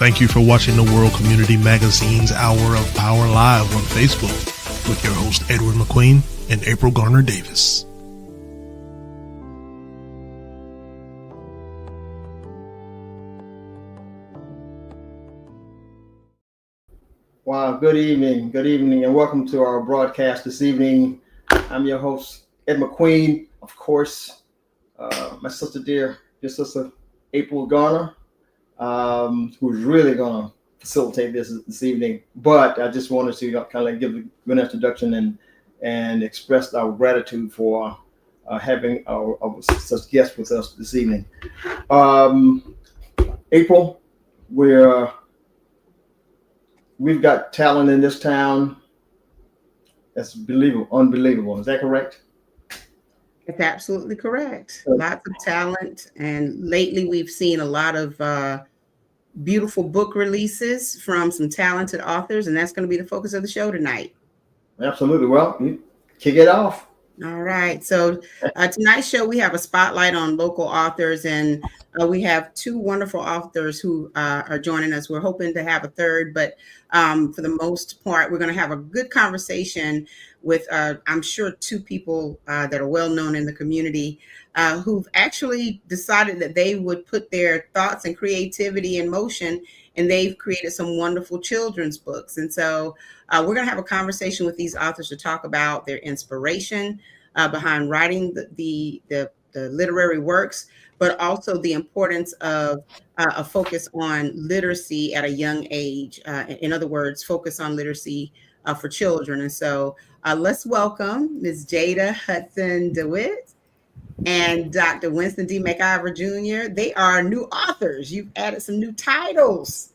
Thank you for watching the World Community Magazine's Hour of Power Live on Facebook with your host Edward McQueen and April Garner Davis. Wow, good evening, and welcome to our broadcast this evening. I'm your host, Ed McQueen, of course, my sister, dear sister, April Garner, who's really going to facilitate this evening. But I just wanted to kind of give an introduction and express our gratitude for having our such guests with us this evening. April, we've got talent in this town that's unbelievable. Is that correct? It's absolutely correct. Lots of talent. And lately we've seen a lot of beautiful book releases from some talented authors. And that's going to be the focus of the show tonight. Absolutely. Well, you kick it off. All right. So tonight's show, we have a spotlight on local authors, and we have two wonderful authors who are joining us. We're hoping to have a third, but for the most part, we're going to have a good conversation with, I'm sure, two people that are well known in the community who've actually decided that they would put their thoughts and creativity in motion, and they've created some wonderful children's books. And so we're going to have a conversation with these authors to talk about their inspiration behind writing the literary works, but also the importance of a focus on literacy at a young age. In other words, focus on literacy for children. And so let's welcome Ms. Jada Hudson-Dewitt and Dr. Winston D. McIver Jr. They are new authors. You've added some new titles.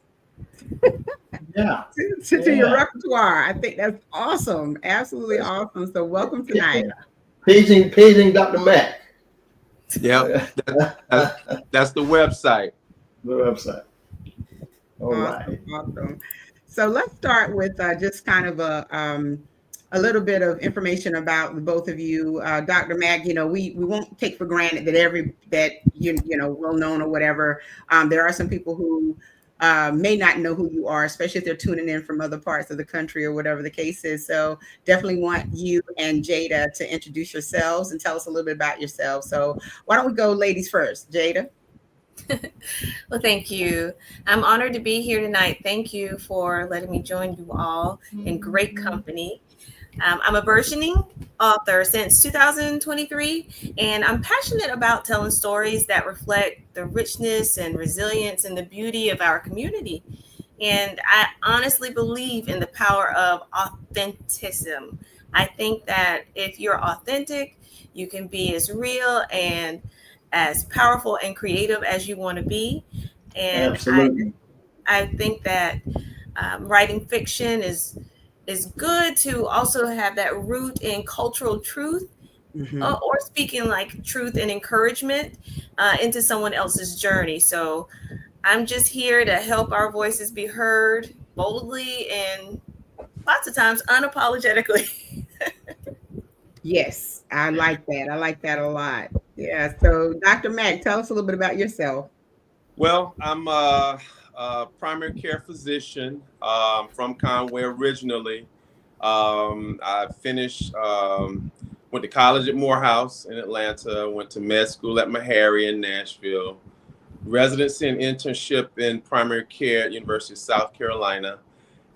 To your repertoire. I think that's awesome. Absolutely awesome. So welcome tonight. Paging Dr. Mac. Yeah, that's the website. All right. Awesome. So let's start with just kind of a little bit of information about the both of you. Dr. Mac, we won't take for granted that well known or whatever. There are some people who may not know who you are, especially if they're tuning in from other parts of the country or whatever the case is. So definitely want you and Jada to introduce yourselves and tell us a little bit about yourselves. So why don't we go ladies first? Jada? Well, thank you. I'm honored to be here tonight. Thank you for letting me join you all in great company. I'm a burgeoning author since 2023, and I'm passionate about telling stories that reflect the richness and resilience and the beauty of our community. And I honestly believe in the power of authenticism. I think that if you're authentic, you can be as real and as powerful and creative as you want to be. And absolutely. I think that writing fiction is good to also have that root in cultural truth, or speaking like truth and encouragement into someone else's journey. So I'm just here to help our voices be heard boldly and lots of times unapologetically. Yes, I like that. I like that a lot. Yeah. So Dr. Mac, tell us a little bit about yourself. Well, I'm a primary care physician from Conway originally. I finished, went to college at Morehouse in Atlanta, went to med school at Meharry in Nashville, residency and internship in primary care at University of South Carolina.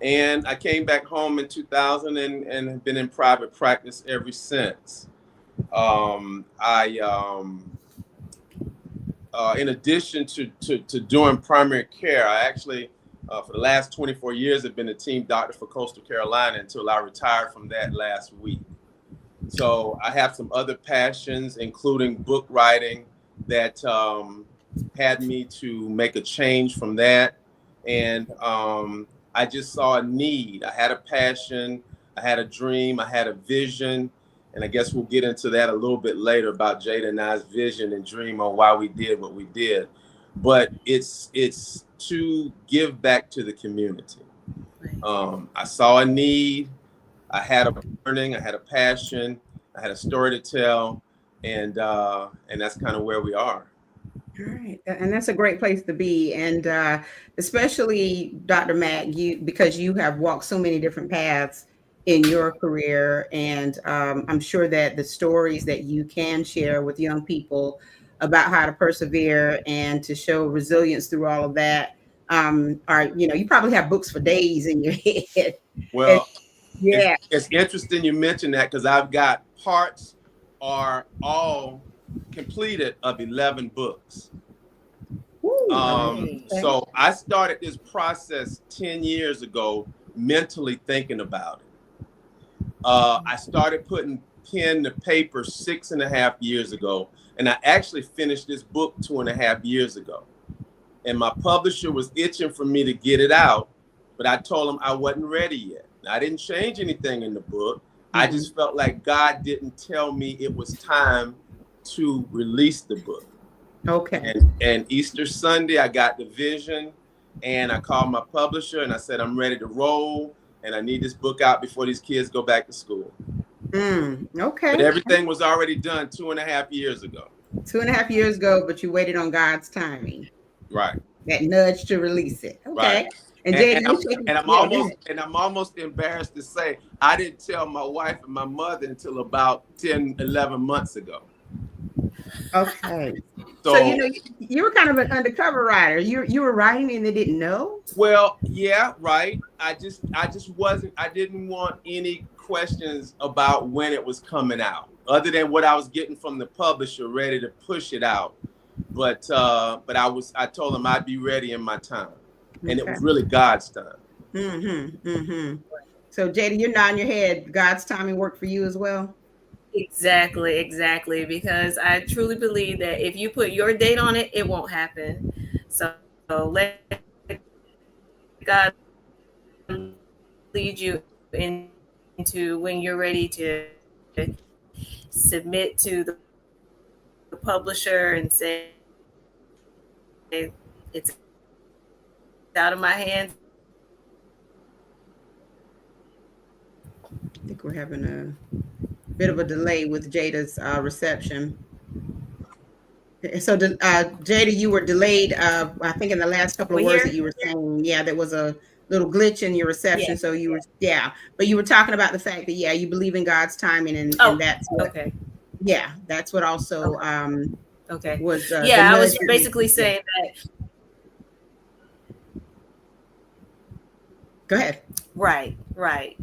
And I came back home in 2000 and have been in private practice ever since. In addition to doing primary care, I actually, for the last 24 years, have been a team doctor for Coastal Carolina until I retired from that last week. So I have some other passions, including book writing, that had me to make a change from that. And I just saw a need. I had a passion, I had a dream, I had a vision. And I guess we'll get into that a little bit later about Jada and I's vision and dream on why we did what we did. But it's to give back to the community. I saw a need, I had a burning, I had a passion, I had a story to tell, and that's kind of where we are. All right, and that's a great place to be, and especially Dr. Mack, because you have walked so many different paths in your career, and I'm sure that the stories that you can share with young people about how to persevere and to show resilience through all of that are, you probably have books for days in your head. Well, yeah, it's interesting you mentioned that because I've got parts are all completed of 11 books. Ooh, So I started this process 10 years ago, mentally thinking about it. I started putting pen to paper 6.5 years ago, and I actually finished this book 2.5 years ago. And my publisher was itching for me to get it out, but I told him I wasn't ready yet. I didn't change anything in the book. I just felt like God didn't tell me it was time to release the book. Okay. And Easter Sunday, I got the vision, and I called my publisher and I said, I'm ready to roll, and I need this book out before these kids go back to school. Okay. But everything was already done 2.5 years ago. 2.5 years ago, but you waited on God's timing. Right. That nudge to release it. Okay. Right. And I'm almost embarrassed to say I didn't tell my wife and my mother until about 10, 11 months ago. Okay. So you were kind of an undercover writer. You were writing and they didn't know? Well, yeah, right. I didn't want any questions about when it was coming out, other than what I was getting from the publisher ready to push it out. But I told them I'd be ready in my time. And it was really God's time. So Jada, you're nodding your head. God's timing worked for you as well? Exactly. Because I truly believe that if you put your date on it, it won't happen. So let God lead you into when you're ready to submit to the publisher and say, it's out of my hands. I think we're having a bit of a delay with Jada's reception. So Jada, you were delayed, I think in the last couple of words that you were saying. Yeah, there was a little glitch in your reception. Yeah. So you were, but you were talking about the fact that, you believe in God's timing and that's what, okay. Yeah, that's what also was. I was basically saying that. Go ahead. Right.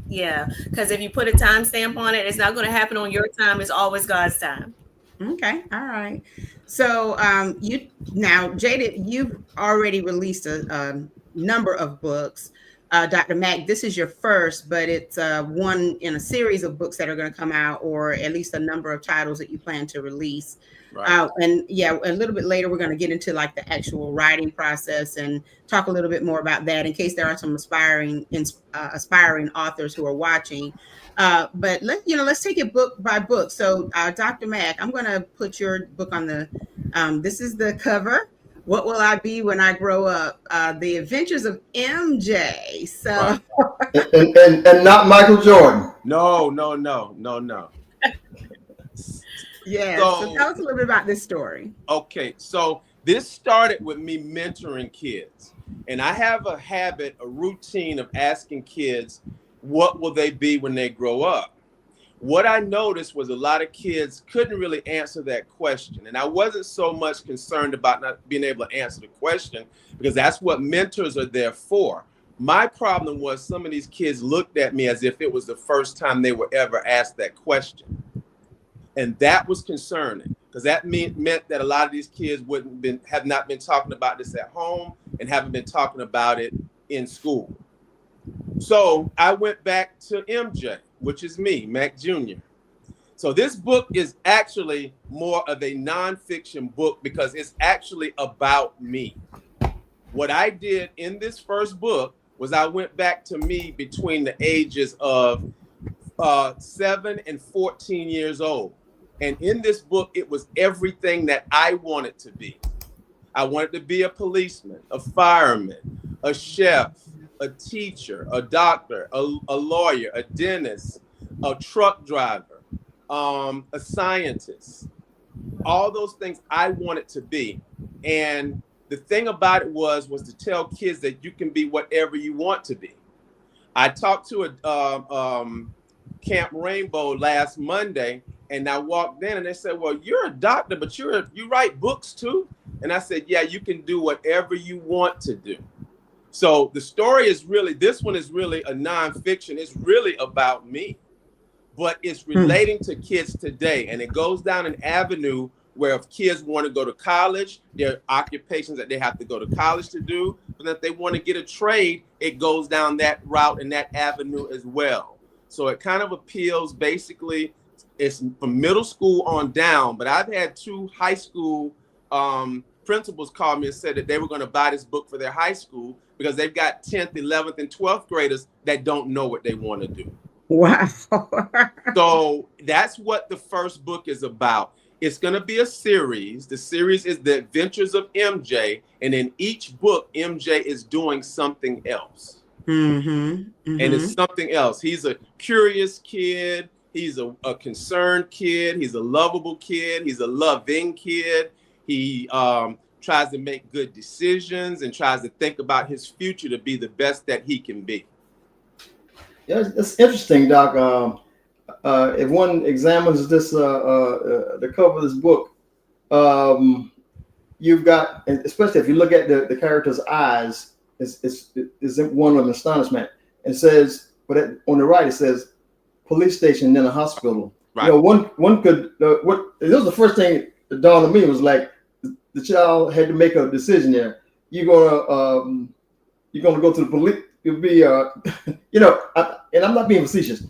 Yeah. Because if you put a timestamp on it, it's not going to happen on your time. It's always God's time. Okay. All right. So Jada, you've already released a number of books. Dr. Mack, this is your first, but it's one in a series of books that are going to come out, or at least a number of titles that you plan to release. Right. A little bit later, we're going to get into like the actual writing process and talk a little bit more about that in case there are some aspiring authors who are watching. But let's take it book by book. So Dr. Mack, I'm going to put your book on the, this is the cover. What will I be when I grow up? The Adventures of MJ. So, right. and not Michael Jordan. No. Yeah. So tell us a little bit about this story. Okay. So this started with me mentoring kids, and I have a routine of asking kids, what will they be when they grow up? What I noticed was a lot of kids couldn't really answer that question. And I wasn't so much concerned about not being able to answer the question, because that's what mentors are there for. My problem was some of these kids looked at me as if it was the first time they were ever asked that question. And that was concerning, because that meant that a lot of these kids have not been talking about this at home and haven't been talking about it in school. So I went back to MJ, which is me, Mac Jr. So this book is actually more of a nonfiction book because it's actually about me. What I did in this first book was I went back to me between the ages of 7 and 14 years old. And in this book, it was everything that I wanted to be. I wanted to be a policeman, a fireman, a chef, a teacher, a doctor, a lawyer, a dentist, a truck driver, a scientist. All those things I wanted to be. And the thing about it was to tell kids that you can be whatever you want to be. I talked to a Camp Rainbow last Monday, and I walked in and they said, well, you're a doctor, but you write books too? And I said, yeah, you can do whatever you want to do. So the story is really, this one is really a nonfiction. It's really about me, but it's relating to kids today. And it goes down an avenue where if kids want to go to college, there are occupations that they have to go to college to do. But if they want to get a trade, it goes down that route and that avenue as well. So it kind of appeals, basically, it's from middle school on down. But I've had 2 high school principals call me and said that they were going to buy this book for their high school because they've got 10th, 11th, and 12th graders that don't know what they want to do. Wow. So that's what the first book is about. It's going to be a series. The series is The Adventures of MJ. And in each book, MJ is doing something else. And it's something else. He's a curious kid. He's a concerned kid. He's a lovable kid. He's a loving kid. He tries to make good decisions and tries to think about his future to be the best that he can be. Yeah, it's interesting, Doc. If one examines this, the cover of this book, you've got, especially if you look at the character's eyes, is one of astonishment. It says, but on the right it says, police station, then a hospital. Right. You know, one could what it was the first thing that dawned on me was like the child had to make a decision there. You're gonna go to the police. You'll be you know, and I'm not being facetious.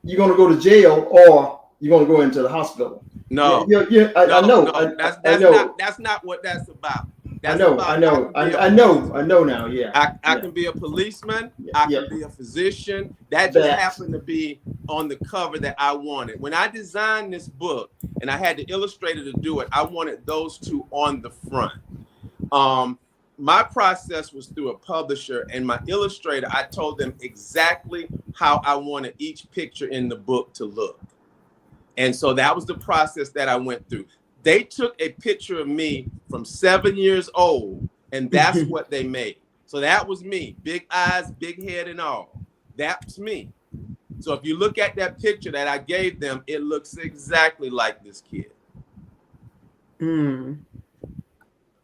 You're going to go to jail or you're going to go into the hospital. No, I know. That's not what that's about. I know now. Yeah, I can be a policeman. I can be a physician. That just happened to be on the cover that I wanted. When I designed this book and I had the illustrator to do it, I wanted those 2 on the front. My process was through a publisher, and my illustrator, I told them exactly how I wanted each picture in the book to look. And so that was the process that I went through. They took a picture of me from 7 years old, and that's what they made. So that was me, big eyes, big head and all. That's me. So if you look at that picture that I gave them, it looks exactly like this kid.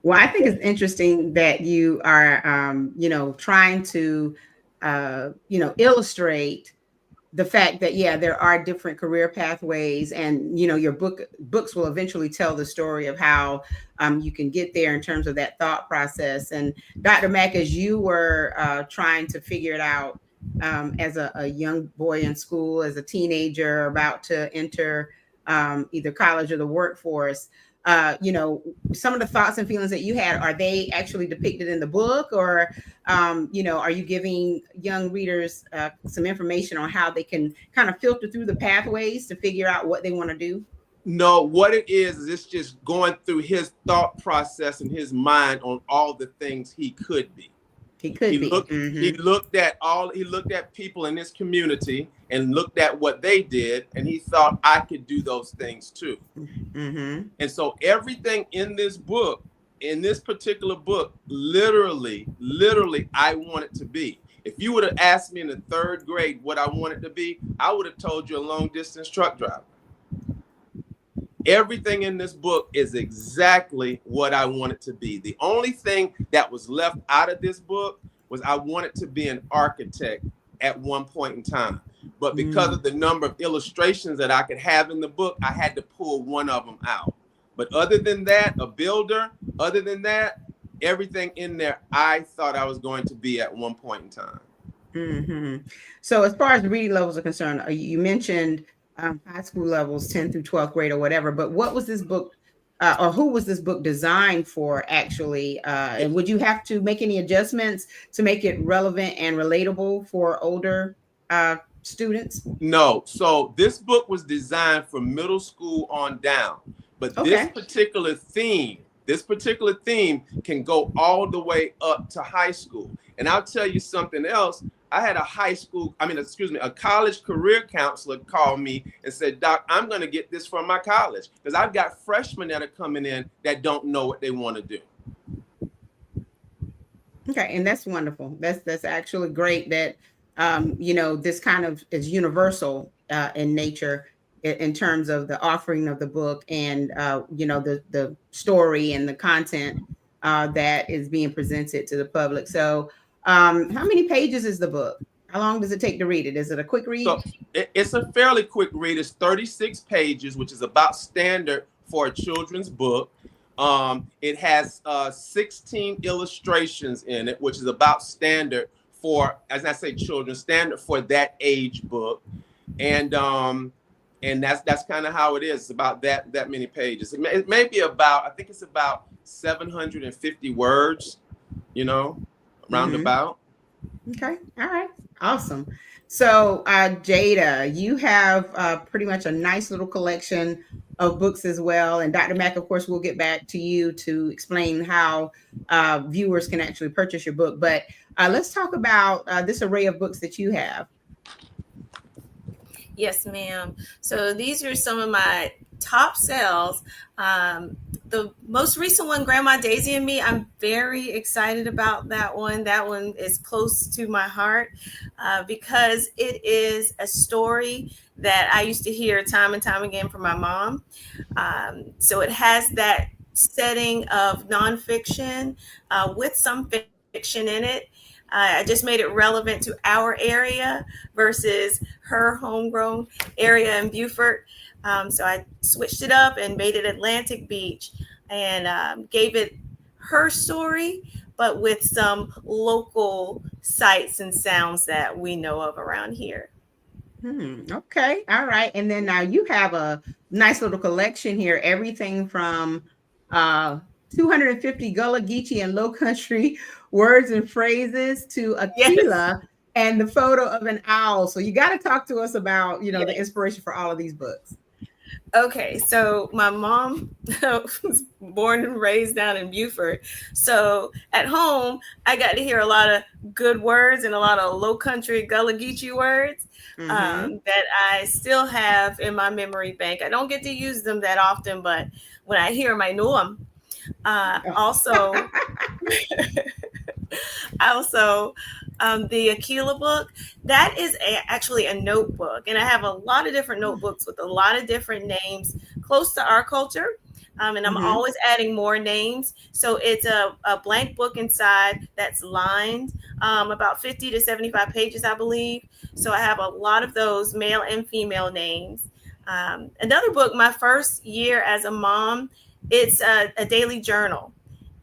Well, I think it's interesting that you are, trying to, illustrate the fact that, there are different career pathways, and, your books will eventually tell the story of how you can get there in terms of that thought process. And Dr. Mack, as you were trying to figure it out as a young boy in school, as a teenager about to enter either college or the workforce, some of the thoughts and feelings that you had, are they actually depicted in the book, or, are you giving young readers some information on how they can kind of filter through the pathways to figure out what they want to do? No, what it is it's just going through his thought process and his mind on all the things he could be. He looked at people in this community and looked at what they did, and he thought I could do those things too. And so everything in this book, in this particular book, literally, I want it to be. If you would have asked me in the 3rd grade what I wanted to be, I would have told you a long distance truck driver. Everything in this book is exactly what I wanted to be. The only thing that was left out of this book was I wanted to be an architect at one point in time. But because of the number of illustrations that I could have in the book, I had to pull one of them out. But other than that, a builder, other than that, everything in there, I thought I was going to be at one point in time. So as far as the reading levels are concerned, you mentioned high school levels, 10th through 12th grade or whatever, but what was this book or who was this book designed for actually? And would you have to make any adjustments to make it relevant and relatable for older students? No. So this book was designed for middle school on down, but this particular theme can go all the way up to high school. And I'll tell you something else. a college career counselor called me and said, Doc, I'm going to get this from my college because I've got freshmen that are coming in that don't know what they want to do. Okay, and that's wonderful. That's actually great that this kind of is universal in nature in terms of the offering of the book and the story and the content that is being presented to the public. So, how many pages is the book? How long does it take to read it? Is it a quick read? So it's a fairly quick read. It's 36 pages, which is about standard for a children's book. It has 16 illustrations in it, which is about standard for, as I say, children, standard for that age book. And that's kind of how it is. It's about that many pages. It may be about, I think it's about 750 words, roundabout. Okay. All right. Awesome. So, Jada, you have pretty much a nice little collection of books as well. And Dr. Mack, of course, we'll get back to you to explain how viewers can actually purchase your book. But let's talk about this array of books that you have. Yes, ma'am. So these are some of my top sales. The most recent one, Grandma Daisy and Me, I'm very excited about that one. That one is close to my heart because it is a story that I used to hear time and time again from my mom. So it has that setting of nonfiction with some fiction in it. I just made it relevant to our area versus her homegrown area in Beaufort. So I switched it up and made it Atlantic Beach and gave it her story, but with some local sights and sounds that we know of around here. Okay. All right. And then now you have a nice little collection here, everything from 250 Gullah Geechee and Low Country words and phrases to Aquila and the photo of an owl. So you got to talk to us about, the inspiration for all of these books. Okay, so my mom was born and raised down in Beaufort. So at home, I got to hear a lot of good words and a lot of low country Gullah Geechee words that I still have in my memory bank. I don't get to use them that often, but when I hear them, I know them. The Aquila book, that is actually a notebook. And I have a lot of different notebooks with a lot of different names close to our culture. And I'm always adding more names. So it's a blank book inside that's lined about 50 to 75 pages, I believe. So I have a lot of those male and female names. Another book, my first year as a mom, it's a daily journal.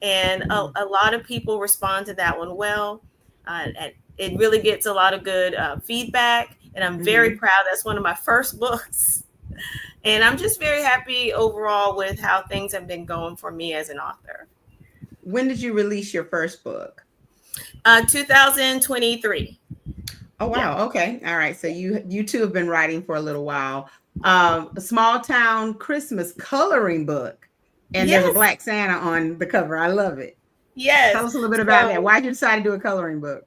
And a lot of people respond to that one well. And it really gets a lot of good feedback. And I'm very proud. That's one of my first books. And I'm just very happy overall with how things have been going for me as an author. When did you release your first book? 2023. Oh, wow. Yeah. Okay. All right. So you two have been writing for a little while. A small town Christmas coloring book. And there's a Black Santa on the cover. I love it. Yes. Tell us a little bit about that. Why did you decide to do a coloring book?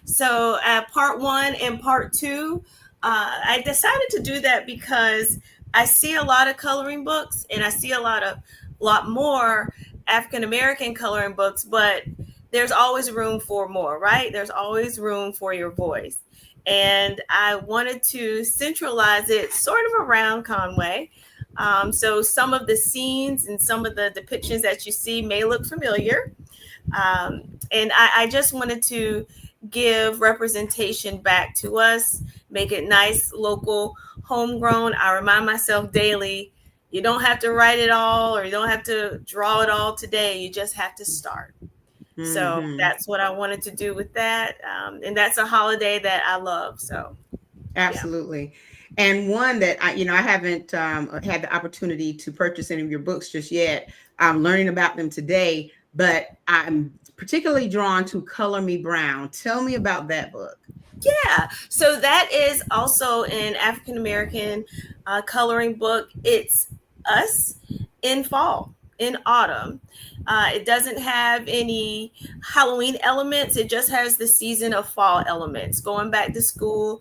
So part 1 and part 2, I decided to do that because I see a lot of coloring books and I see a lot more African-American coloring books, but there's always room for more, right? There's always room for your voice. And I wanted to centralize it sort of around Conway. So some of the scenes and some of the depictions that you see may look familiar. And I just wanted to give representation back to us, make it nice, local, homegrown. I remind myself daily, you don't have to write it all or you don't have to draw it all today. You just have to start. So that's what I wanted to do with that. And that's a holiday that I love. So absolutely. Yeah. And one that I haven't had the opportunity to purchase any of your books just yet. I'm learning about them today, but I'm particularly drawn to Color Me Brown. Tell me about that book. Yeah, so that is also an African-American coloring book. It's us in fall. in autumn. It doesn't have any Halloween elements. It just has the season of fall elements, going back to school,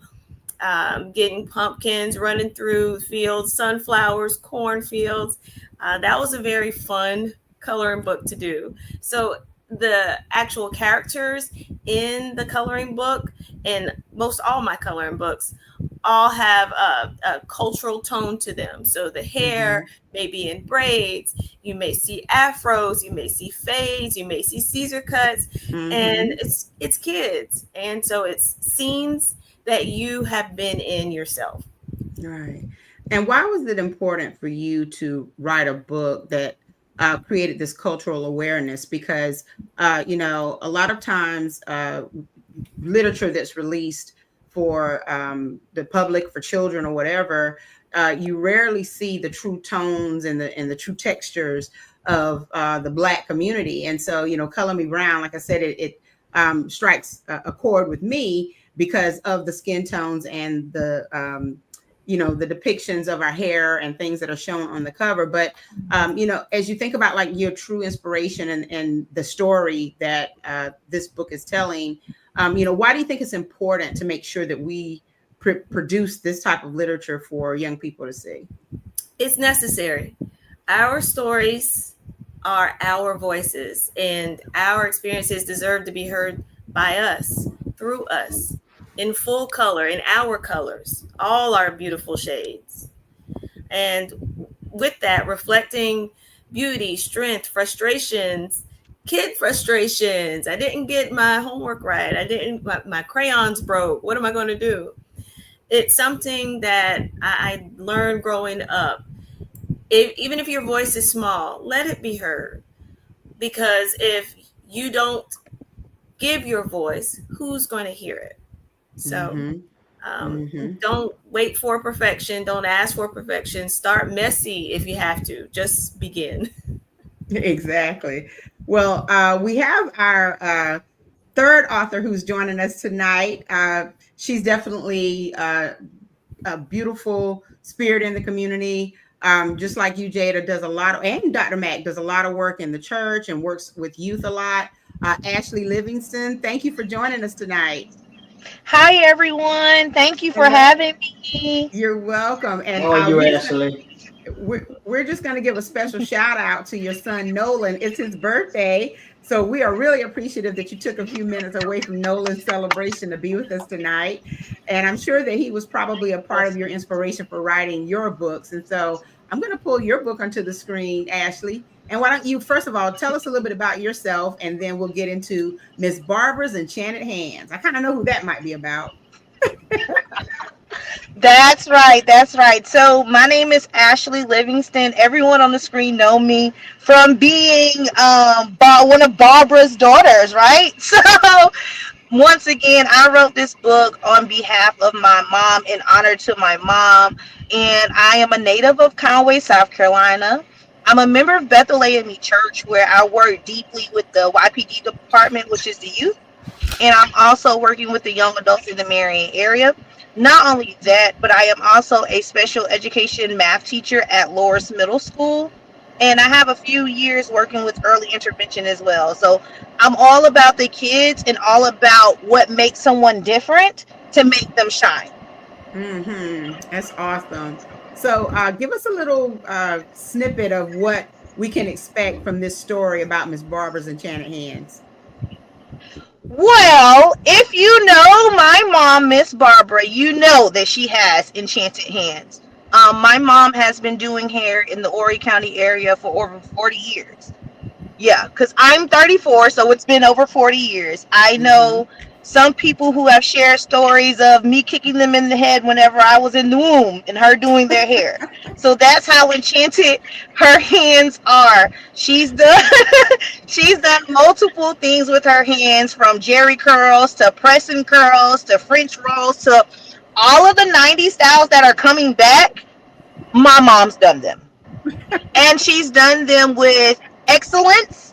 getting pumpkins, running through fields, sunflowers, cornfields. That was a very fun coloring book to do. So the actual characters in the coloring book, and most all my coloring books, all have a cultural tone to them. So the hair may be in braids, you may see afros, you may see fades, you may see Caesar cuts, and it's kids. And so it's scenes that you have been in yourself. Right. And why was it important for you to write a book that created this cultural awareness? Because, you know, a lot of times literature that's released for the public, for children or whatever, you rarely see the true tones and the true textures of the Black community. And so, you know, Color Me Brown, like I said, it strikes a chord with me because of the skin tones and the you know, the depictions of our hair and things that are shown on the cover. But, you know, as you think about like your true inspiration and the story that this book is telling, you know, why do you think it's important to make sure that we produce this type of literature for young people to see? It's necessary. Our stories are our voices, and our experiences deserve to be heard by us, through us, in full color, in our colors, all our beautiful shades. And with that, reflecting beauty, strength, frustrations, kid frustrations. I didn't get my homework right. My crayons broke. What am I going to do? It's something that I learned growing up. Even if your voice is small, let it be heard. Because if you don't give your voice, who's going to hear it? So don't wait for perfection. Don't ask for perfection. Start messy if you have to. Just begin. Exactly. Well, we have our third author who's joining us tonight. She's definitely a beautiful spirit in the community. Just like you, Jada, does a lot of, and Dr. Mack does a lot of work in the church and works with youth a lot. Ashley Livingston, thank you for joining us tonight. Hi, everyone. Thank you for having me. You're welcome. And Ashley. We're just going to give a special shout out to your son, Nolan. It's his birthday. So we are really appreciative that you took a few minutes away from Nolan's celebration to be with us tonight. And I'm sure that he was probably a part of your inspiration for writing your books. And so I'm going to pull your book onto the screen, Ashley. And why don't you, first of all, tell us a little bit about yourself, and then we'll get into Miss Barbara's Enchanted Hands. I kind of know who that might be about. That's right. That's right. So my name is Ashley Livingston. Everyone on the screen know me from being one of Barbara's daughters, right? So once again, I wrote this book on behalf of my mom, in honor to my mom. And I am a native of Conway, South Carolina. I'm a member of Bethel AME Church, where I work deeply with the YPD department, which is the youth. And I'm also working with the young adults in the Marion area. Not only that, but I am also a special education math teacher at Loris Middle School. And I have a few years working with early intervention as well. So I'm all about the kids and all about what makes someone different to make them shine. That's awesome. So give us a little snippet of what we can expect from this story about Miss Barbara's Enchanted Hands. Well, if you know my mom, Miss Barbara, you know that she has enchanted hands. My mom has been doing hair in the Horry County area for over 40 years. Yeah, because I'm 34, so it's been over 40 years. I know some people who have shared stories of me kicking them in the head whenever I was in the womb and her doing their hair. So that's how enchanted her hands are. She's done multiple things with her hands, from jerry curls to pressing curls to French rolls to all of the 90s styles that are coming back. My mom's done them. And she's done them with excellence.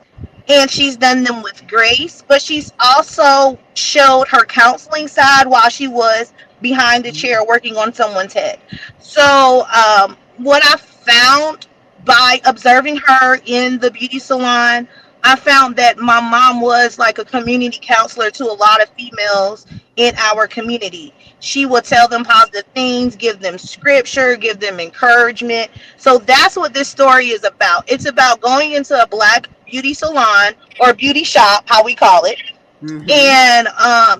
And she's done them with grace, but she's also showed her counseling side while she was behind the chair working on someone's head. So what I found by observing her in the beauty salon, I found that my mom was like a community counselor to a lot of females in our community. She would tell them positive things, give them scripture, give them encouragement. So that's what this story is about. It's about going into a Black beauty salon or beauty shop, how we call it, and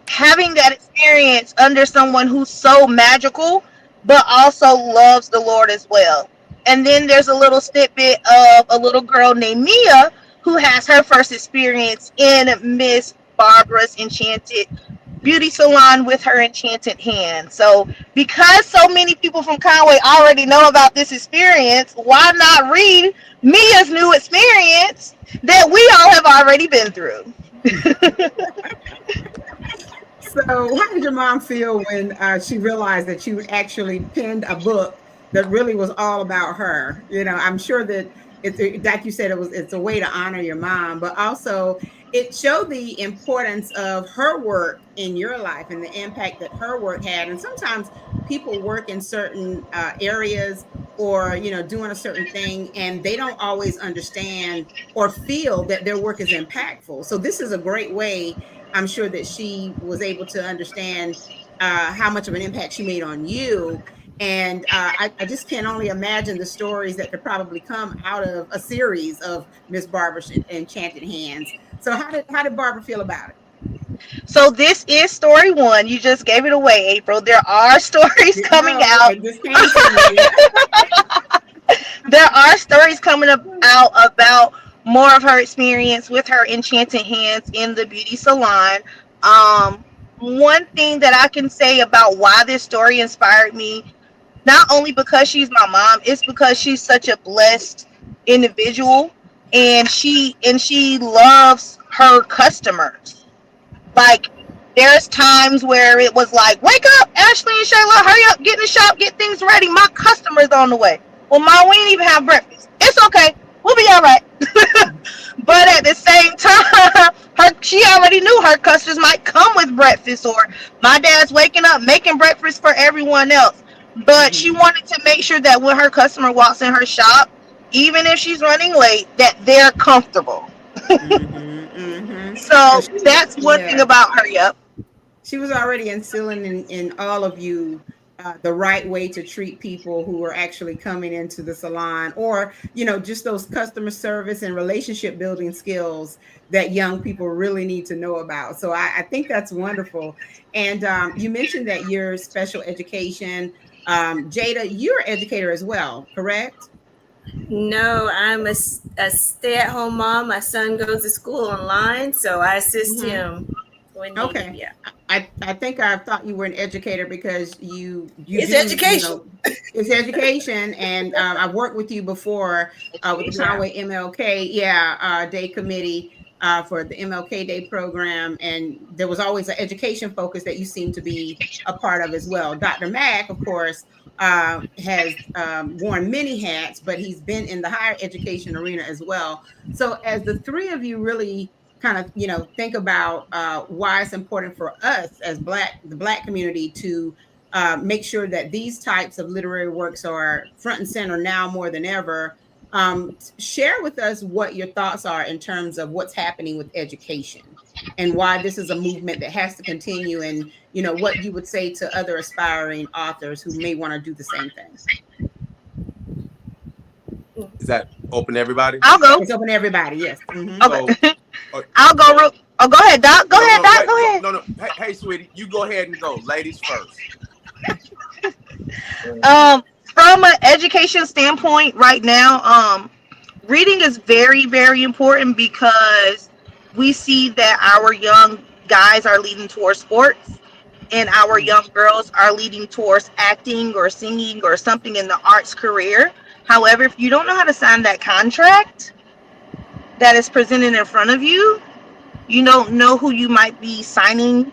having that experience under someone who's so magical, but also loves the Lord as well. And then there's a little snippet of a little girl named Mia who has her first experience in Miss Barbara's Enchanted Beauty Salon with her enchanted hand. So because so many people from Conway already know about this experience, why not read Mia's new experience that we all have already been through? So how did your mom feel when she realized that you actually penned a book that really was all about her? You know, I'm sure that it's like you said, it's a way to honor your mom, but also it showed the importance of her work in your life and the impact that her work had. And sometimes people work in certain areas or, you know, doing a certain thing, and they don't always understand or feel that their work is impactful. So this is a great way, I'm sure, that she was able to understand how much of an impact she made on you. And I just can only imagine the stories that could probably come out of a series of Miss Barbara's Enchanted Hands. So how did Barbara feel about it? So this is story one. You just gave it away, April. There are stories coming out. There are stories coming out about more of her experience with her enchanted hands in the beauty salon. One thing that I can say about why this story inspired me, not only because she's my mom, it's because she's such a blessed individual, and she loves her customers. Like, there's times where it was like, wake up, Ashley and Shayla, hurry up, get in the shop, get things ready. My customer's on the way. Well, Mom, we didn't even have breakfast. It's okay. We'll be all right. But at the same time, she already knew her customers might come with breakfast, or my dad's waking up making breakfast for everyone else. But she wanted to make sure that when her customer walks in her shop, even if she's running late, that they're comfortable. So that's one thing about her. Yep. She was already instilling in all of you the right way to treat people who are actually coming into the salon, or, you know, just those customer service and relationship building skills that young people really need to know about. So I think that's wonderful. And you mentioned that you're special education. Jada, you're an educator as well, correct? No, I'm a stay-at-home mom. My son goes to school online, so I assist him when needed. Okay. Yeah. I think I thought you were an educator because you it's education. You know, it's education, and I've worked with you before with the Conway MLK Day Committee for the MLK Day program, and there was always an education focus that you seem to be a part of as well. Dr. Mack, of course, has worn many hats, but he's been in the higher education arena as well. So as the three of you really kind of, you know, think about why it's important for us as the Black community to make sure that these types of literary works are front and center now more than ever. Share with us what your thoughts are in terms of what's happening with education and why this is a movement that has to continue, and, you know, what you would say to other aspiring authors who may want to do the same things. Is that open to everybody? I'll go. It's open to everybody, yes. Okay. I'll go. Oh, go ahead, Doc. Go ahead, Doc. Go ahead. No. Hey, sweetie, you go ahead and go. Ladies first. From an education standpoint right now, reading is very, very important because we see that our young guys are leading towards sports and our young girls are leading towards acting or singing or something in the arts career. However, if you don't know how to sign that contract that is presented in front of you, you don't know who you might be selling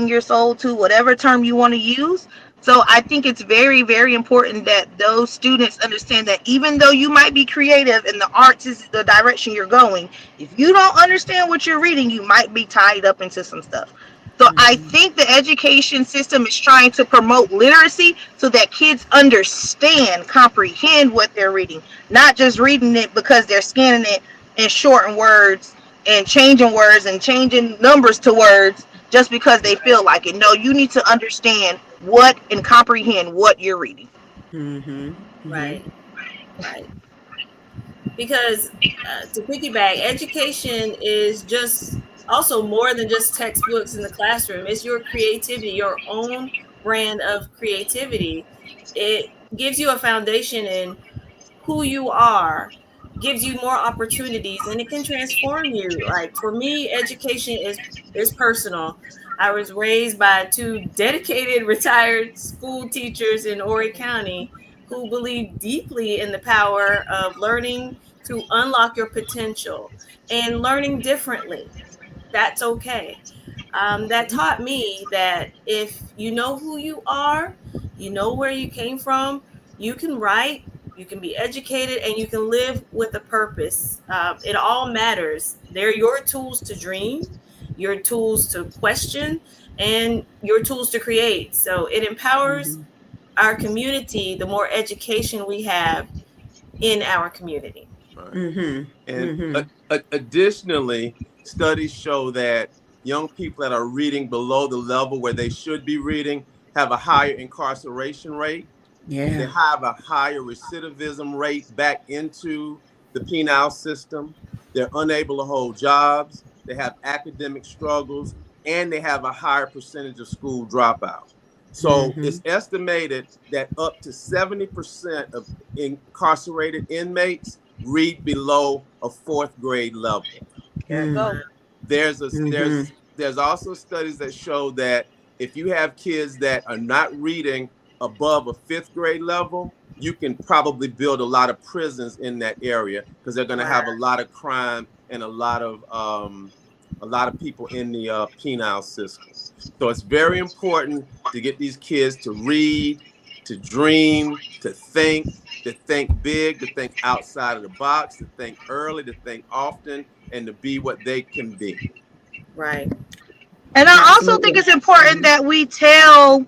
your soul to, whatever term you want to use. So I think it's very, very important that those students understand that even though you might be creative and the arts is the direction you're going, if you don't understand what you're reading, you might be tied up into some stuff. So I think the education system is trying to promote literacy so that kids understand, comprehend what they're reading, not just reading it because they're scanning it and shorten words and changing numbers to words just because they feel like it. No, you need to understand what and comprehend what you're reading. Right. Right. Because to piggyback, education is just also more than just textbooks in the classroom. It's your creativity, your own brand of creativity. It gives you a foundation in who you are, gives you more opportunities, and it can transform you. Like for me, education is personal. I was raised by two dedicated retired school teachers in Horry County who believe deeply in the power of learning to unlock your potential and learning differently. That's okay. That taught me that if you know who you are, you know where you came from, you can write, you can be educated, and you can live with a purpose. It all matters. They're your tools to dream, your tools to question, and your tools to create. So it empowers our community the more education we have in our community. Right. Additionally, studies show that young people that are reading below the level where they should be reading have a higher incarceration rate. They have a higher recidivism rate back into the penal system. They're unable to hold jobs. They have academic struggles, and they have a higher percentage of school dropout. So it's estimated that up to 70% of incarcerated inmates read below a 4th grade level. There's also studies that show that if you have kids that are not reading above a 5th grade level, you can probably build a lot of prisons in that area because they're going to have a lot of crime and a lot of people in the penal system. So it's very important to get these kids to read, to dream, to think big, to think outside of the box, to think early, to think often, and to be what they can be. Right. And I also think it's important that we tell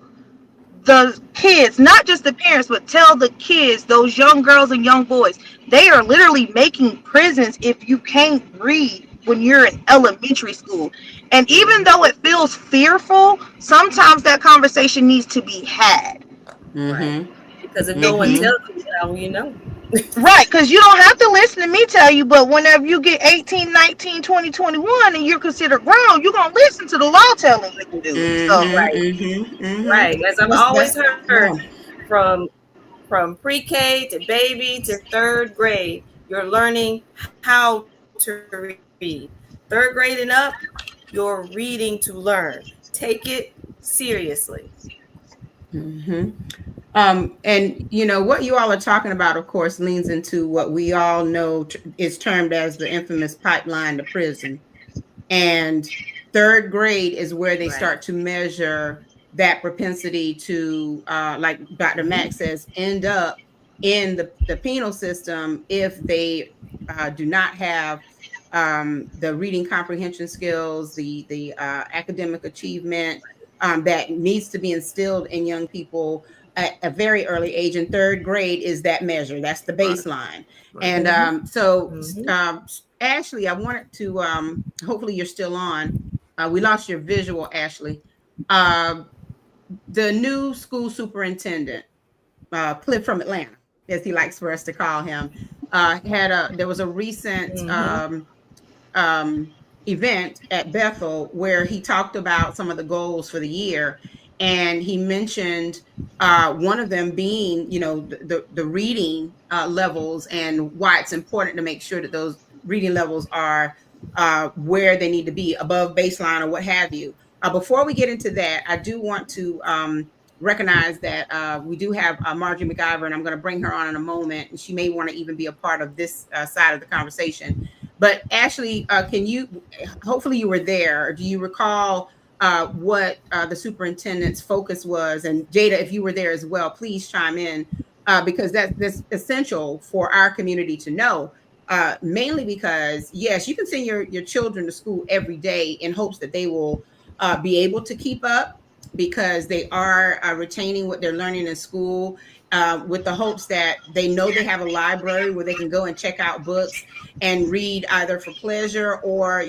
the kids, not just the parents, but tell the kids, those young girls and young boys, they are literally making prisons if you can't read when you're in elementary school. And even though it feels fearful, sometimes that conversation needs to be had. Right. Because if no one tells you, how you know? Right, because you don't have to listen to me tell you, but whenever you get 18, 19, 20, 21, and you're considered grown, you're going to listen to the law telling you to do it. So, Right. As I've always heard, from pre-K to baby to 3rd grade, you're learning how to read. 3rd grade and up, you're reading to learn. Take it seriously. And you know what you all are talking about, of course, leans into what we all know is termed as the infamous pipeline to prison. And 3rd grade is where they start to measure that propensity to, like Dr. Mack says, end up in the penal system if they do not have the reading comprehension skills, the academic achievement that needs to be instilled in young people at a very early age. And 3rd grade is that measure. That's the baseline. And Ashley, I wanted to, hopefully you're still on. We lost your visual, Ashley. The new school superintendent, Cliff from Atlanta, as he likes for us to call him, there was a recent event at Bethel where he talked about some of the goals for the year. And he mentioned one of them being, you know, the reading levels and why it's important to make sure that those reading levels are where they need to be, above baseline or what have you. Before we get into that, I do want to recognize that we do have Marjorie McIver, and I'm going to bring her on in a moment. And she may want to even be a part of this side of the conversation. But Ashley, can you, hopefully you were there. Do you recall what the superintendent's focus was? And Jada, if you were there as well, please chime in because that's essential for our community to know. Mainly because, yes, you can send your children to school every day in hopes that they will be able to keep up, because they are retaining what they're learning in school, with the hopes that they know they have a library where they can go and check out books and read either for pleasure or,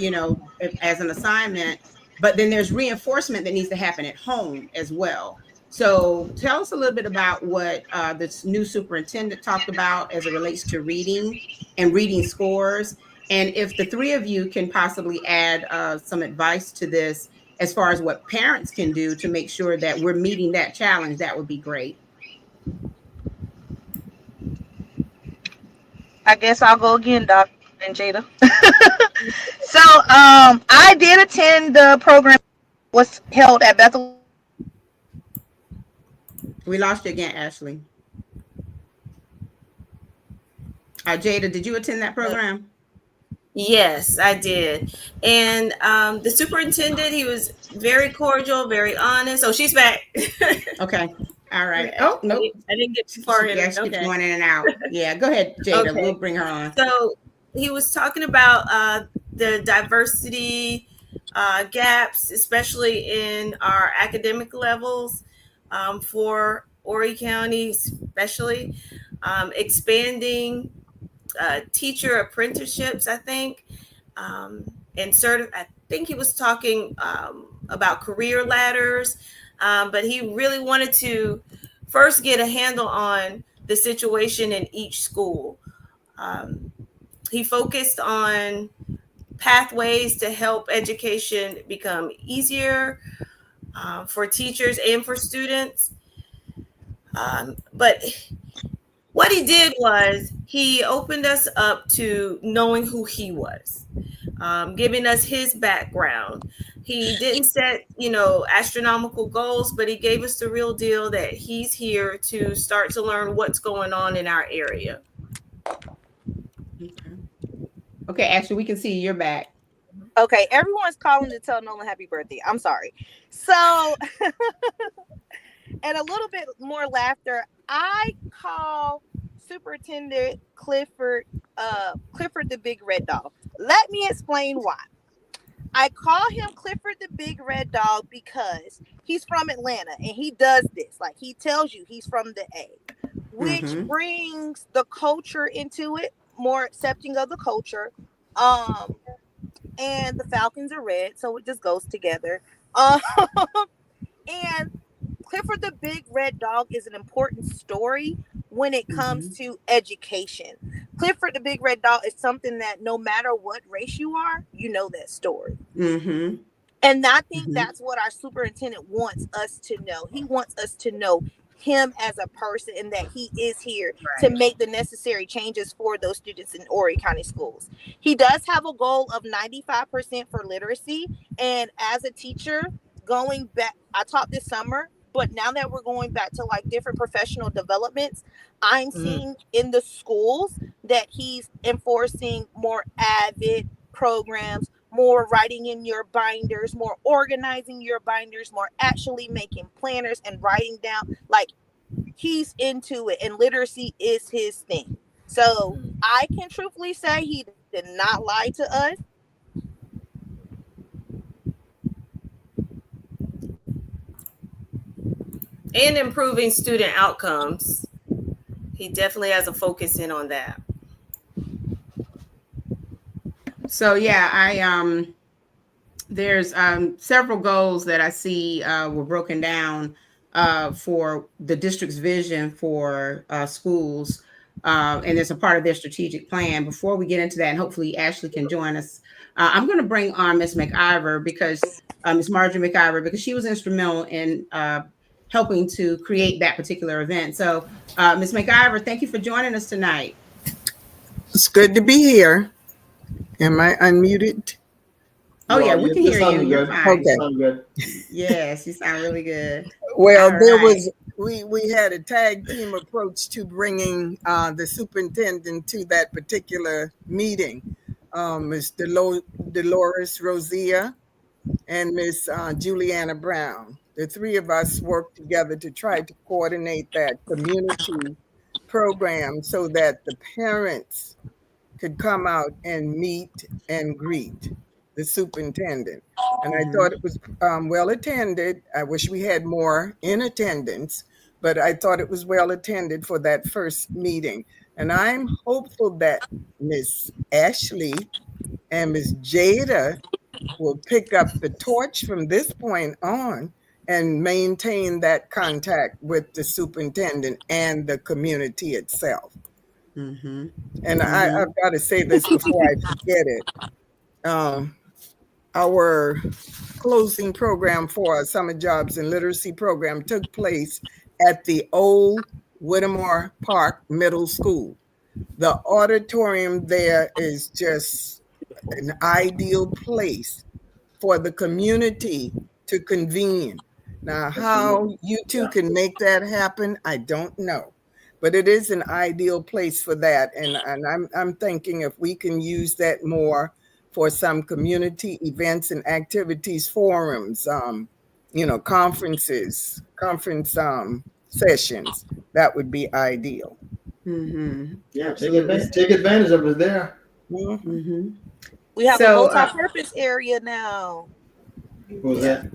as an assignment. But then there's reinforcement that needs to happen at home as well. So tell us a little bit about what this new superintendent talked about as it relates to reading and reading scores. And if the three of you can possibly add some advice to this as far as what parents can do to make sure that we're meeting that challenge, that would be great. I guess I'll go again, Dr. and Jada. So I did attend the program was held at Bethel. We lost you again, Ashley. Jada, did you attend that program? Yes, I did. And the superintendent, he was very cordial, very honest. Oh, she's back. Okay. All right. Oh, nope. I didn't get too far in. Yeah, she keeps going in and out. Yeah, go ahead, Jada. Okay. We'll bring her on. So he was talking about the diversity gaps, especially in our academic levels for Horry County, especially expanding teacher apprenticeships, I think, and I think he was talking about career ladders, but he really wanted to first get a handle on the situation in each school. He focused on pathways to help education become easier for teachers and for students. But what he did was he opened us up to knowing who he was, giving us his background. He didn't set, astronomical goals, but he gave us the real deal that he's here to start to learn what's going on in our area. Okay, Ashley, we can see you're back. Okay, everyone's calling to tell Nolan happy birthday. I'm sorry. So, and a little bit more laughter, I call Superintendent Clifford the Big Red Dog. Let me explain why. I call him Clifford the Big Red Dog because he's from Atlanta and he does this. Like, he tells you he's from the A, which brings the culture into it, more accepting of the culture. And the Falcons are red, so it just goes together. And Clifford the Big Red Dog is an important story when it comes to education. Clifford the Big Red Dog is something that no matter what race you are, you know that story. And I think that's what our superintendent wants us to know. He wants us to know him as a person and that he is here to make the necessary changes for those students in Horry County schools. He does have a goal of 95% for literacy. And as a teacher, going back, I taught this summer, but now that we're going back to like different professional developments, I'm seeing in the schools that he's enforcing more AVID programs, more writing in your binders, more organizing your binders, more actually making planners and writing down. Like, he's into it, and literacy is his thing. So I can truthfully say he did not lie to us. And improving student outcomes. He definitely has a focus in on that. So yeah, there's several goals that I see were broken down for the district's vision for schools, and it's a part of their strategic plan. Before we get into that, and hopefully Ashley can join us, I'm going to bring on Miss McIver, because Miss Marjorie McIver, because she was instrumental in helping to create that particular event. So Miss McIver, thank you for joining us tonight. It's good to be here. Am I unmuted? Oh, yeah, we can hear you. You're fine. Okay. Good. Yes, you sound really good. Well, we had a tag team approach to bringing the superintendent to that particular meeting. Ms. Dolores Rosia and Ms. Juliana Brown. The three of us worked together to try to coordinate that community program so that the parents could come out and meet and greet. the superintendent. And I thought it was well attended. I wish we had more in attendance, but I thought it was well attended for that first meeting. And I'm hopeful that Miss Ashley and Miss Jada will pick up the torch from this point on and maintain that contact with the superintendent and the community itself. And I've got to say this before I forget it. Our closing program for our Summer Jobs and Literacy program took place at the old Whittemore Park Middle School. The auditorium there is just an ideal place for the community to convene. Now, how you two can make that happen, I don't know. But it is an ideal place for that. And I'm thinking if we can use that more for some community events and activities, forums, conference sessions, that would be ideal. Yeah, take advantage of it there. We have a multi-purpose area now. What was that?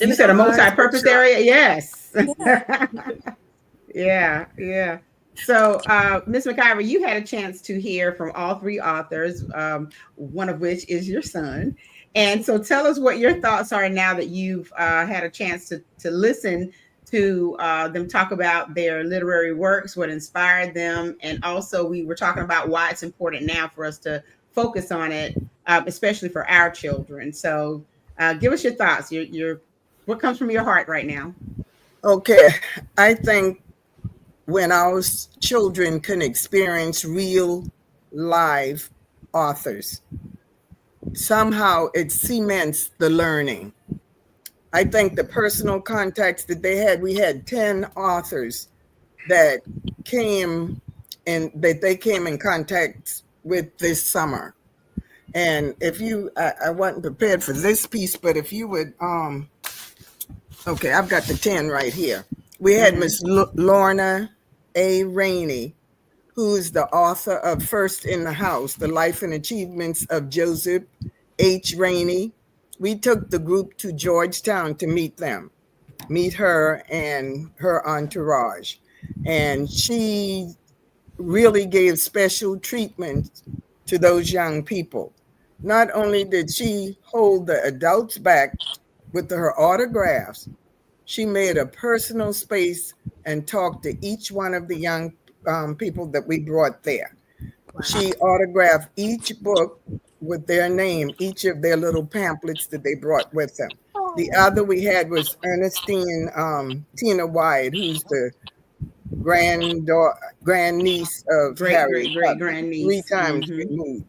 You said a multi-purpose area? Yes. Yeah. So, Ms. McIver, you had a chance to hear from all three authors, one of which is your son. And so tell us what your thoughts are now that you've had a chance to listen to them talk about their literary works, what inspired them. And also we were talking about why it's important now for us to focus on it, especially for our children. So give us your thoughts, what comes from your heart right now? Okay, I think when our children can experience real live authors, somehow it cements the learning. I think the personal contacts that they had, we had 10 authors that came in contact with this summer. And if you, I wasn't prepared for this piece, but if you would, okay, I've got the 10 right here. We had Miss Lorna A. Rainey, who is the author of First in the House, The Life and Achievements of Joseph H. Rainey. We took the group to Georgetown to meet her and her entourage. And she really gave special treatment to those young people. Not only did she hold the adults back with her autographs, she made a personal space and talked to each one of the young people that we brought there. Wow. She autographed each book with their name, each of their little pamphlets that they brought with them. The other we had was Ernestine Tina Wyatt, who's the grandniece of Harry, grandniece, 3 times removed.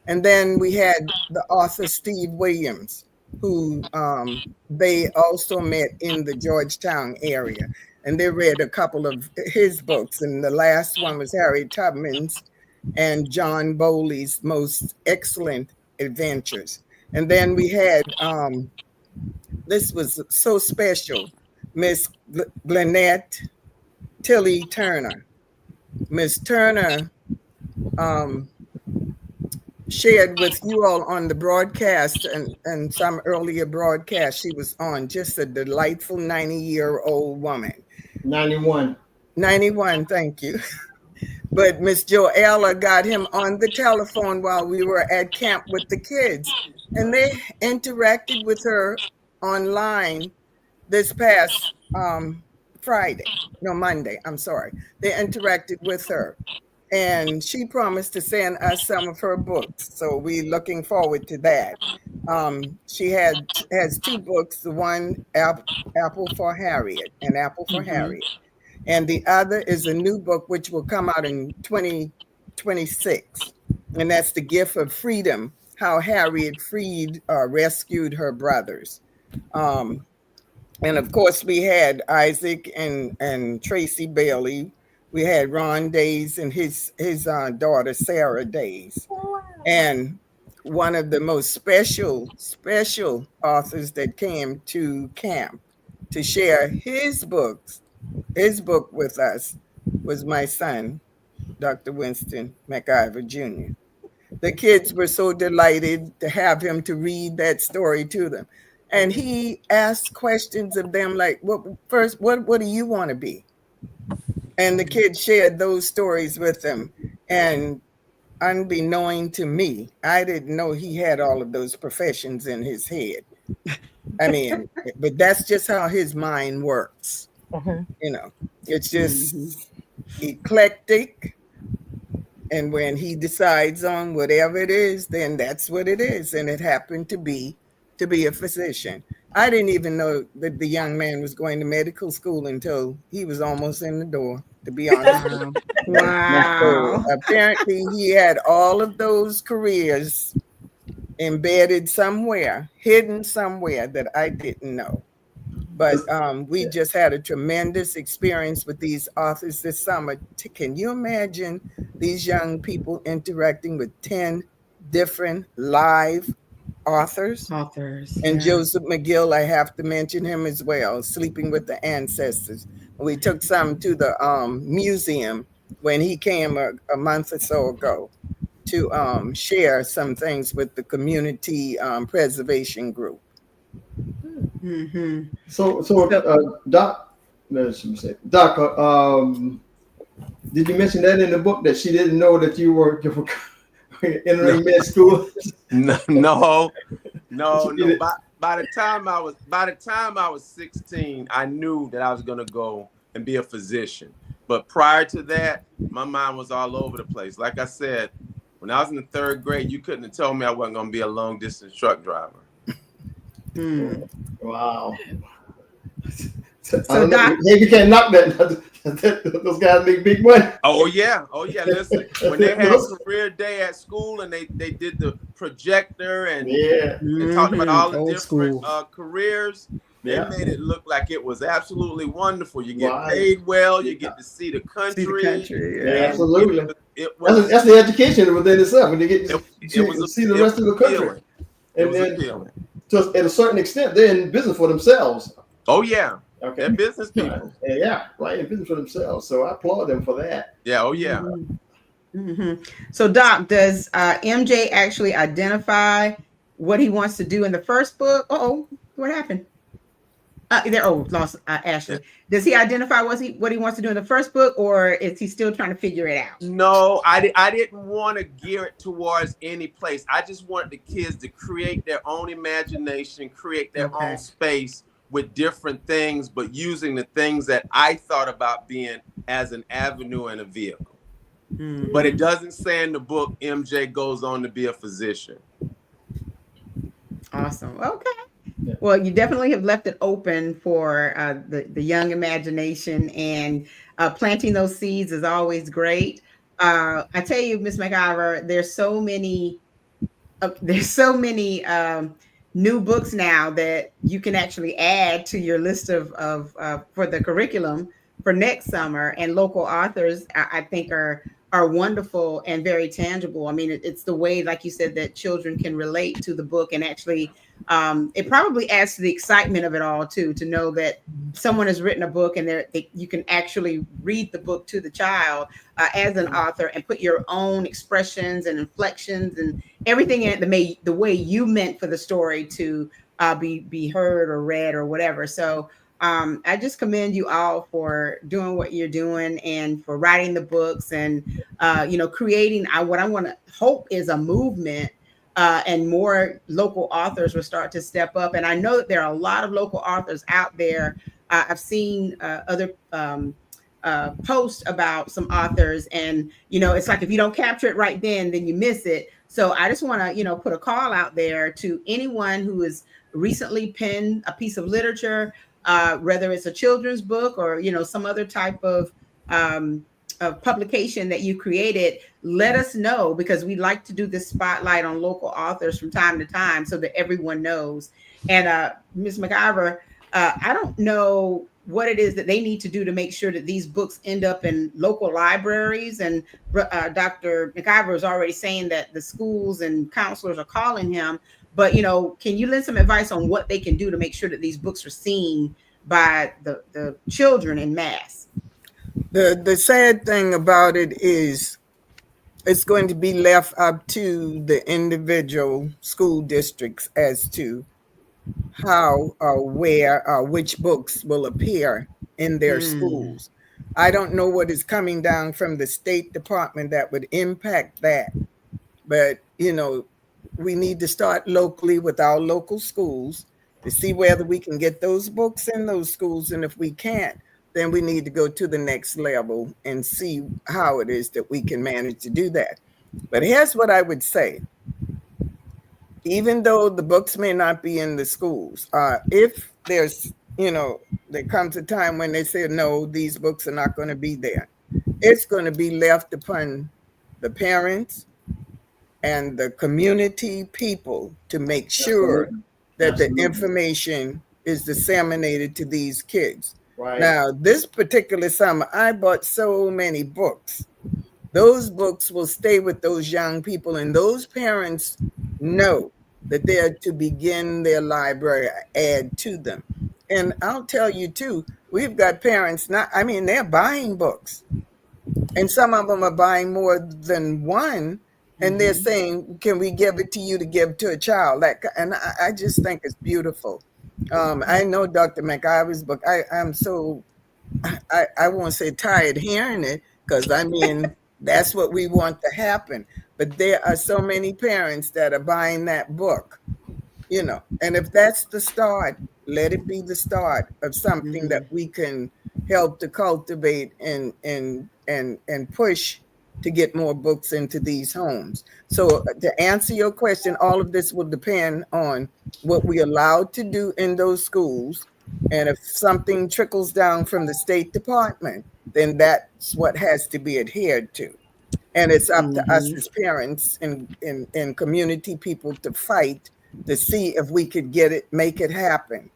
And then we had the author Steve Williams, who they also met in the Georgetown area. And they read a couple of his books. And the last one was Harriet Tubman's and John Bowley's Most Excellent Adventures. And then we had, this was so special, Miss Glenette Tilly Turner. Miss Turner shared with you all on the broadcast and some earlier broadcast she was on, just a delightful 90-year-old woman. 91, thank you. But Miss Joella got him on the telephone while we were at camp with the kids. And they interacted with her online this past Monday. I'm sorry. They interacted with her. And she promised to send us some of her books. So we're looking forward to that. She has 2 books, the one Apple for Harriet and Apple for Harriet. And the other is a new book which will come out in 2026. And that's The Gift of Freedom, how Harriet rescued her brothers. And of course we had Isaac and Tracy Bailey. We had Ron Days and his daughter, Sarah Days. And one of the most special authors that came to camp to share his book with us was my son, Dr. Winston McIver Jr. the kids were so delighted to have him to read that story to them. And he asked questions of them like, what do you want to be? And the kids shared those stories with them. And unbeknown to me, I didn't know he had all of those professions in his head. I mean, but that's just how his mind works. You know, it's just eclectic. And when he decides on whatever it is, then that's what it is. And it happened to be a physician. I didn't even know that the young man was going to medical school until he was almost in the door, to be honest. Wow. So apparently he had all of those careers embedded somewhere, hidden somewhere that I didn't know. But we just had a tremendous experience with these authors this summer. Can you imagine these young people interacting with 10 different live authors? And Joseph McGill, I have to mention him as well, Sleeping with the Ancestors. We took some to the museum when he came a month or so ago to share some things with the community preservation group. So, Doc, did you mention that in the book that she didn't know that you were entering med school? No. By the time I was 16, I knew that I was going to go and be a physician. But prior to that, my mind was all over the place. Like I said, when I was in the 3rd grade, you couldn't have told me I wasn't going to be a long distance truck driver. Wow. So Doc, you can't knock that. Those guys make big money. Oh yeah. Listen, when they had career day at school and they did the projector and they talked about all the different careers, they made it look like it was absolutely wonderful. You get paid well, you get to see the country. Absolutely. That's the education within itself. When you get to see the rest of the country. And then to at a certain extent, they're in business for themselves. Oh yeah. Okay. They're business people. Yeah, right. In business for themselves. So I applaud them for that. Yeah. Oh yeah. So Doc, does MJ actually identify what he wants to do in the first book? What happened? Lost Ashley. Does he identify what he wants to do in the first book, or is he still trying to figure it out? No, I didn't want to gear it towards any place. I just wanted the kids to create their own imagination, create their own space with different things, but using the things that I thought about being as an avenue and a vehicle. But it doesn't say in the book MJ goes on to be a physician. Awesome. Okay. Well, you definitely have left it open for the young imagination, and planting those seeds is always great. I tell you, Ms. McIver, there's so many new books now that you can actually add to your list of for the curriculum for next summer, and local authors I think are wonderful and very tangible. I mean, it's the way, like you said, that children can relate to the book, and actually it probably adds to the excitement of it all too, to know that someone has written a book and you can actually read the book to the child as an author and put your own expressions and inflections and everything in it the way you meant for the story to be heard or read or whatever. So I just commend you all for doing what you're doing and for writing the books and creating what I want to hope is a movement, and more local authors will start to step up. And I know that there are a lot of local authors out there. I've seen other posts about some authors, and it's like if you don't capture it right then you miss it. So I just want to put a call out there to anyone who has recently penned a piece of literature, whether it's a children's book or some other type of publication that you created. Let us know, because we like to do this spotlight on local authors from time to time so that everyone knows. And Ms. McIver, I don't know what it is that they need to do to make sure that these books end up in local libraries. And Dr. McIver is already saying that the schools and counselors are calling him. But, can you lend some advice on what they can do to make sure that these books are seen by the children in mass? The sad thing about it is it's going to be left up to the individual school districts as to how or where or which books will appear in their schools. I don't know what is coming down from the State Department that would impact that. But, we need to start locally with our local schools to see whether we can get those books in those schools. And if we can't, then we need to go to the next level and see how it is that we can manage to do that. But here's what I would say. Even though the books may not be in the schools, if there's, there comes a time when they say, no, these books are not going to be there, it's going to be left upon the parents and the community people to make sure that the information is disseminated to these kids. Right. Now, this particular summer, I bought so many books. Those books will stay with those young people, and those parents know that they're to begin their library, add to them. And I'll tell you too, we've got parents they're buying books, and some of them are buying more than one, and they're saying, can we give it to you to give to a child? And I just think it's beautiful. I know Dr. McIver's book. I'm so, I won't say tired hearing it, because that's what we want to happen. But there are so many parents that are buying that book, and if that's the start, let it be the start of something that we can help to cultivate and push to get more books into these homes. So to answer your question, all of this will depend on what we allowed to do in those schools. And if something trickles down from the State Department, then that's what has to be adhered to. And it's up to us as parents and community people to fight to see if we could make it happen.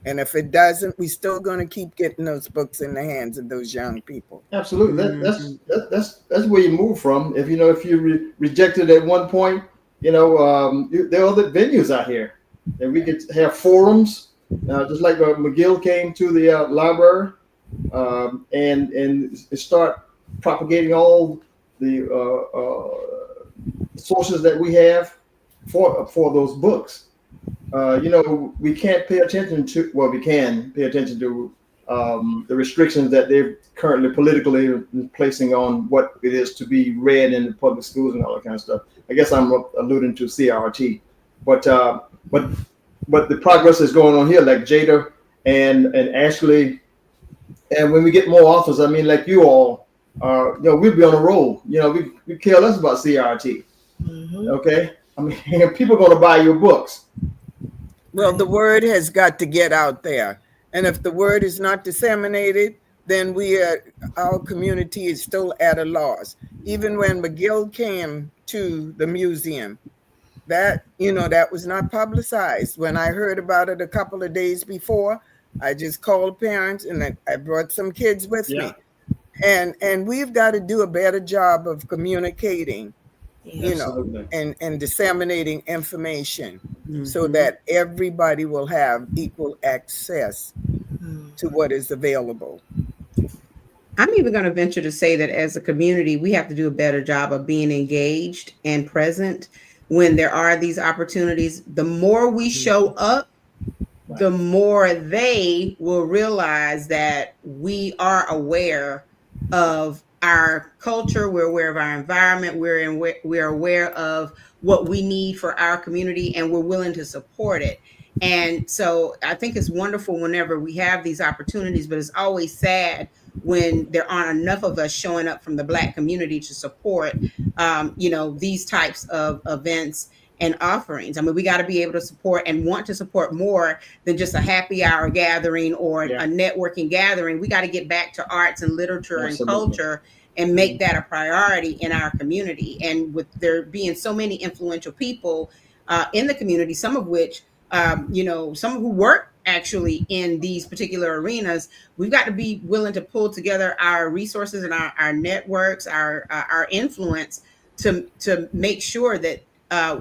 And if it doesn't, we're still going to keep getting those books in the hands of those young people. Absolutely. That's where you move from. If you rejected at one point, there are other venues out here, and we could have forums, just like McGill came to the library, and start propagating all the sources that we have for those books. We can't pay attention to, we can pay attention to the restrictions that they're currently politically placing on what it is to be read in the public schools and all that kind of stuff. I guess I'm alluding to CRT, but the progress is going on here, like Jada and Ashley, and when we get more authors, like you all, we'll be on a roll. We care less about CRT. Okay, people are going to buy your books. Well, the word has got to get out there. And if the word is not disseminated, then our community is still at a loss. Even when McGill came to the museum, that was not publicized. When I heard about it a couple of days before, I just called parents and I brought some kids with me. And we've got to do a better job of communicating, and disseminating information so that everybody will have equal access to what is available. I'm even going to venture to say that as a community, we have to do a better job of being engaged and present when there are these opportunities. The more we show up, the more they will realize that we are aware of our culture, we're aware of our environment, we're aware of what we need for our community, and we're willing to support it. And so I think it's wonderful whenever we have these opportunities, but it's always sad when there aren't enough of us showing up from the Black community to support, these types of events and offerings. We got to be able to support and want to support more than just a happy hour gathering or a networking gathering. We got to get back to arts and literature and culture and make that a priority in our community. And with there being so many influential people in the community, some of which, some who work actually in these particular arenas, we've got to be willing to pull together our resources and our networks, our influence to make sure that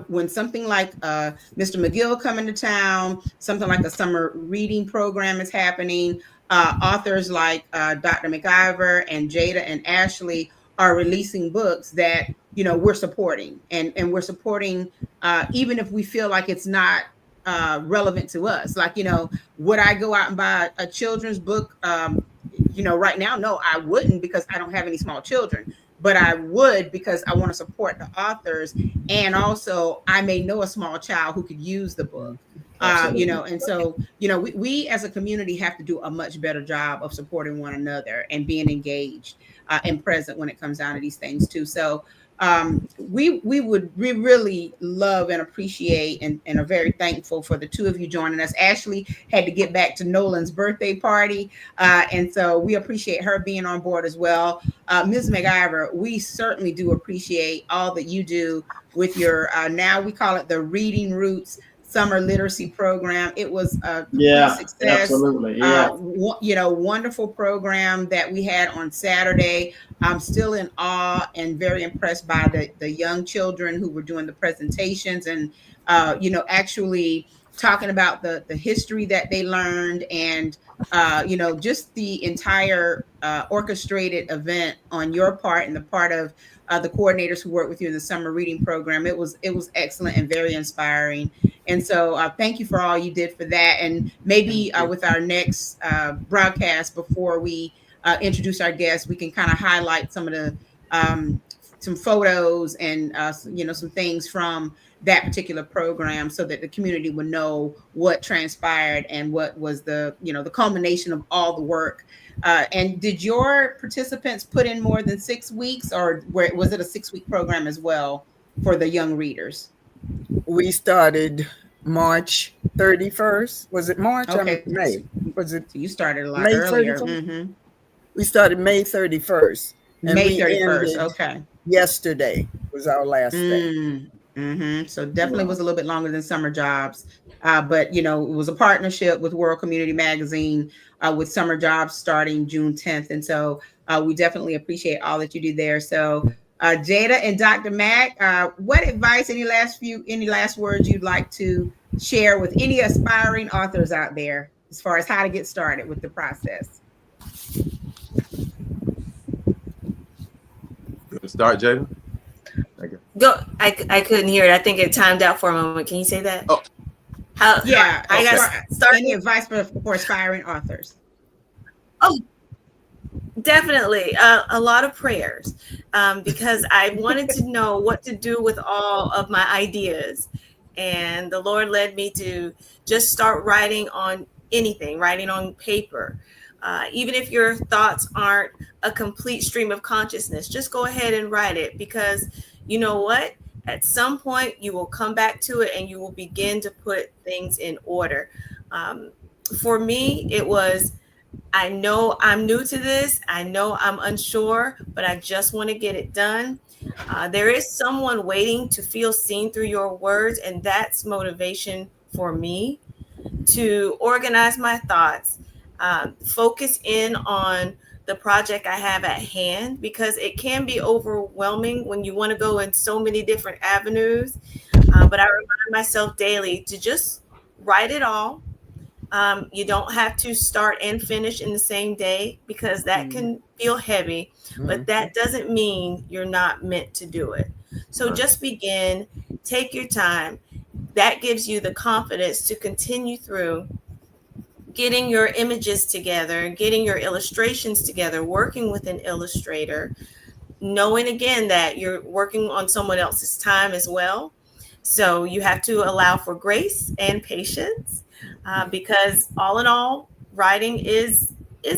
when something like Mr. McGill coming to town, something like a summer reading program is happening, authors like Dr. McIver and Jada and Ashley are releasing books that, you know, we're supporting, and we're supporting even if we feel like it's not relevant to us. Like, you know, would I go out and buy a children's book? You know, right now, no, I wouldn't, because I don't have any small children, but I would because I want to support the authors. And also I may know a small child who could use the book. You know, and so, you know, we as a community have to do a much better job of supporting one another and being engaged and present when it comes down to these things too. So we really love and appreciate and are very thankful for the two of you joining us. Ashley had to get back to Nolan's birthday party, and so we appreciate her being on board as well. Ms. McIver, we certainly do appreciate all that you do with your now we call it the Reading Roots Summer Literacy Program. It was a success. Absolutely. Yeah. You know, wonderful program that we had on Saturday. I'm still in awe and very impressed by the young children who were doing the presentations and, you know, actually talking about the history that they learned and, you know, just the entire orchestrated event on your part and the part of the coordinators who work with you in the summer reading program. It was excellent and very inspiring. And so thank you for all you did for that. And maybe with our next broadcast, before we introduce our guests, we can kind of highlight some of the some photos and you know, some things from that particular program so that the community would know what transpired and what was the, you know, the culmination of all the work. And did your participants put in more than 6 weeks, or was it a 6-week program as well for the young readers? We started March 31st. Was it March? Okay. May. Was it? So you started a lot May earlier. 31st? Mm-hmm. We started May 31st. May 31st. Okay. Yesterday was our last day. Mm-hmm. So definitely was a little bit longer than Summer Jobs. But, you know, it was a partnership with World Community Magazine with Summer Jobs starting June 10th. And so we definitely appreciate all that you do there. So Jada and Dr. Mack, what advice, any last words you'd like to share with any aspiring authors out there as far as how to get started with the process? Start, Jada. Go. I couldn't hear it. I think it timed out for a moment. Can you say that? Oh. I got start. Any advice for aspiring authors? Oh, definitely. A lot of prayers, because I wanted to know what to do with all of my ideas. And the Lord led me to just start writing on anything, writing on paper. Even if your thoughts aren't a complete stream of consciousness, just go ahead and write it, because you know what? At some point you will come back to it and you will begin to put things in order. For me, it was, I know I'm new to this. I know I'm unsure, but I just want to get it done. There is someone waiting to feel seen through your words, and that's motivation for me to organize my thoughts, focus in on the project I have at hand, because it can be overwhelming when you want to go in so many different avenues. But I remind myself daily to just write it all. You don't have to start and finish in the same day, because that can feel heavy, but that doesn't mean you're not meant to do it. So just begin, take your time. That gives you the confidence to continue through getting your images together, getting your illustrations together, working with an illustrator, knowing again that you're working on someone else's time as well. So you have to allow for grace and patience, because all in all, writing is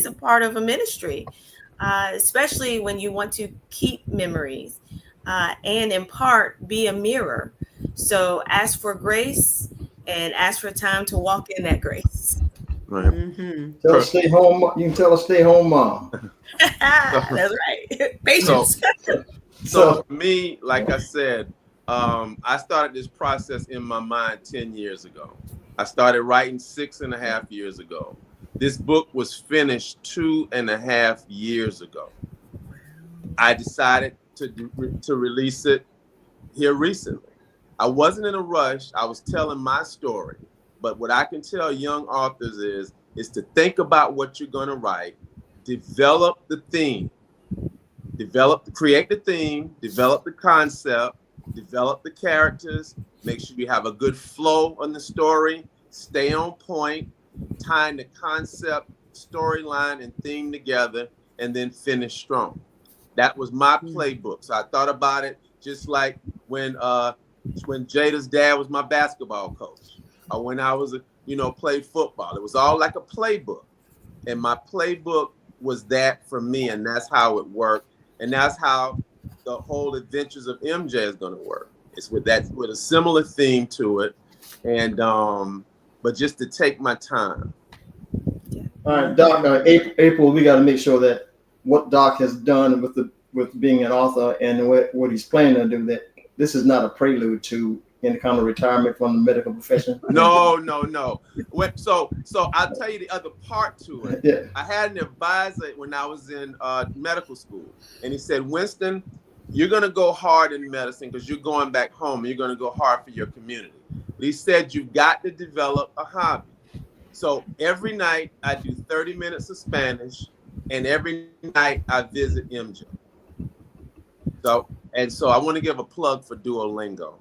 a part of a ministry, especially when you want to keep memories and in part be a mirror. So ask for grace and ask for time to walk in that grace. Right. Mm-hmm. Tell her stay home. You can tell her stay home, mom. That's right. Patience. So for me, like I said, I started this process in my mind 10 years ago. I started writing 6.5 years ago. This book was finished 2.5 years ago. I decided to release it here recently. I wasn't in a rush. I was telling my story. But what I can tell young authors is to think about what you're going to write, develop the theme, create the theme, develop the concept, develop the characters, make sure you have a good flow on the story, stay on point, tying the concept, storyline, and theme together, and then finish strong. That was my playbook. So I thought about it just like when Jada's dad was my basketball coach, or when I was, played football. It was all like a playbook. And my playbook was that for me, and that's how it worked. And that's how the whole Adventures of MJ is going to work. It's with a similar theme to it. And, but just to take my time. All right, Doc, April, we got to make sure that what Doc has done with being an author and what he's planning to do, that this is not a prelude to any kind of retirement from the medical profession. No. So I'll tell you the other part to it. Yeah. I had an advisor when I was in medical school, and he said, Winston, you're going to go hard in medicine because you're going back home and you're going to go hard for your community. But he said, you've got to develop a hobby. So every night I do 30 minutes of Spanish, and every night I visit MJ. So I want to give a plug for Duolingo.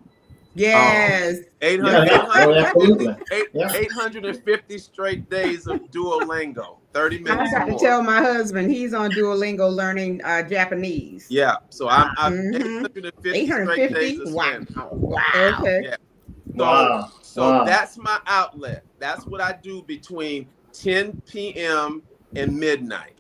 Yes. 850 straight days of Duolingo, 30 minutes. I got to tell my husband he's on Duolingo learning Japanese. Yeah. So I'm 850 straight days of Spanish. Wow. Okay. Yeah. So that's my outlet. That's what I do between 10 p.m. and midnight.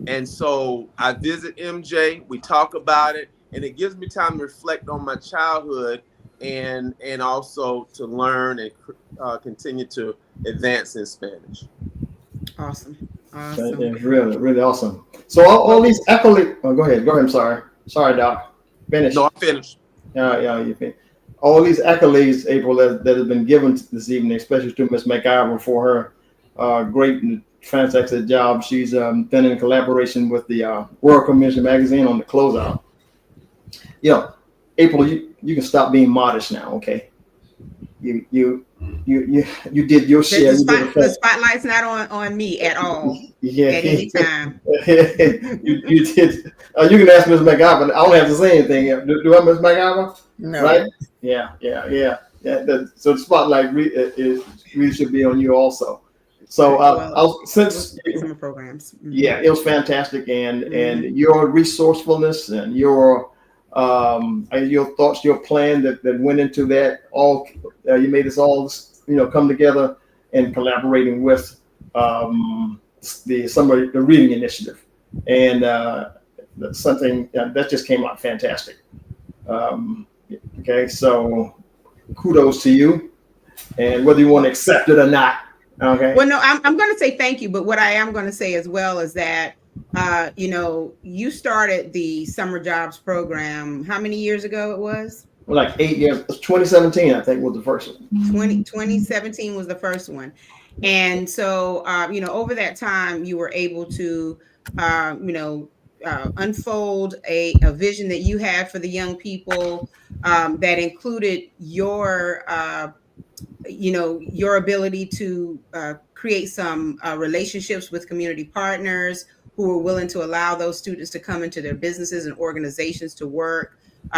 And so I visit MJ, we talk about it, and it gives me time to reflect on my childhood and also to learn and continue to advance in Spanish. Awesome. It's really, really awesome. So all these accolades. Oh, go ahead. I'm sorry, Doc. Finish. No, I'm finished. Yeah, you finished. All these accolades, April, that have been given this evening, especially to Ms. McIver for her great and fantastic job. She's been in collaboration with the World Community Magazine on the closeout. April, you can stop being modest now, okay? You did your share. The spotlight's not on me at all. Yeah. At any time. you did. You can ask Ms. McIver. I don't have to say anything. Do I, Ms. McIver? No. Right? Yeah. So the spotlight really should be on you also. So since summer programs, yeah, it was fantastic, and your resourcefulness and your thoughts, your plan that went into that, all you made us all come together and collaborating with the reading initiative, and something that just came out fantastic. Okay, so kudos to you, and whether you want to accept it or not. Okay. Well, no, I'm going to say thank you, but what I am going to say as well is that you started the summer jobs program. How many years ago it was? Like 8 years. 2017, I think, was the first one. 2017 was the first one. And so, over that time, you were able to, unfold a vision that you had for the young people that included your ability to create some relationships with community partners who were willing to allow those students to come into their businesses and organizations to work.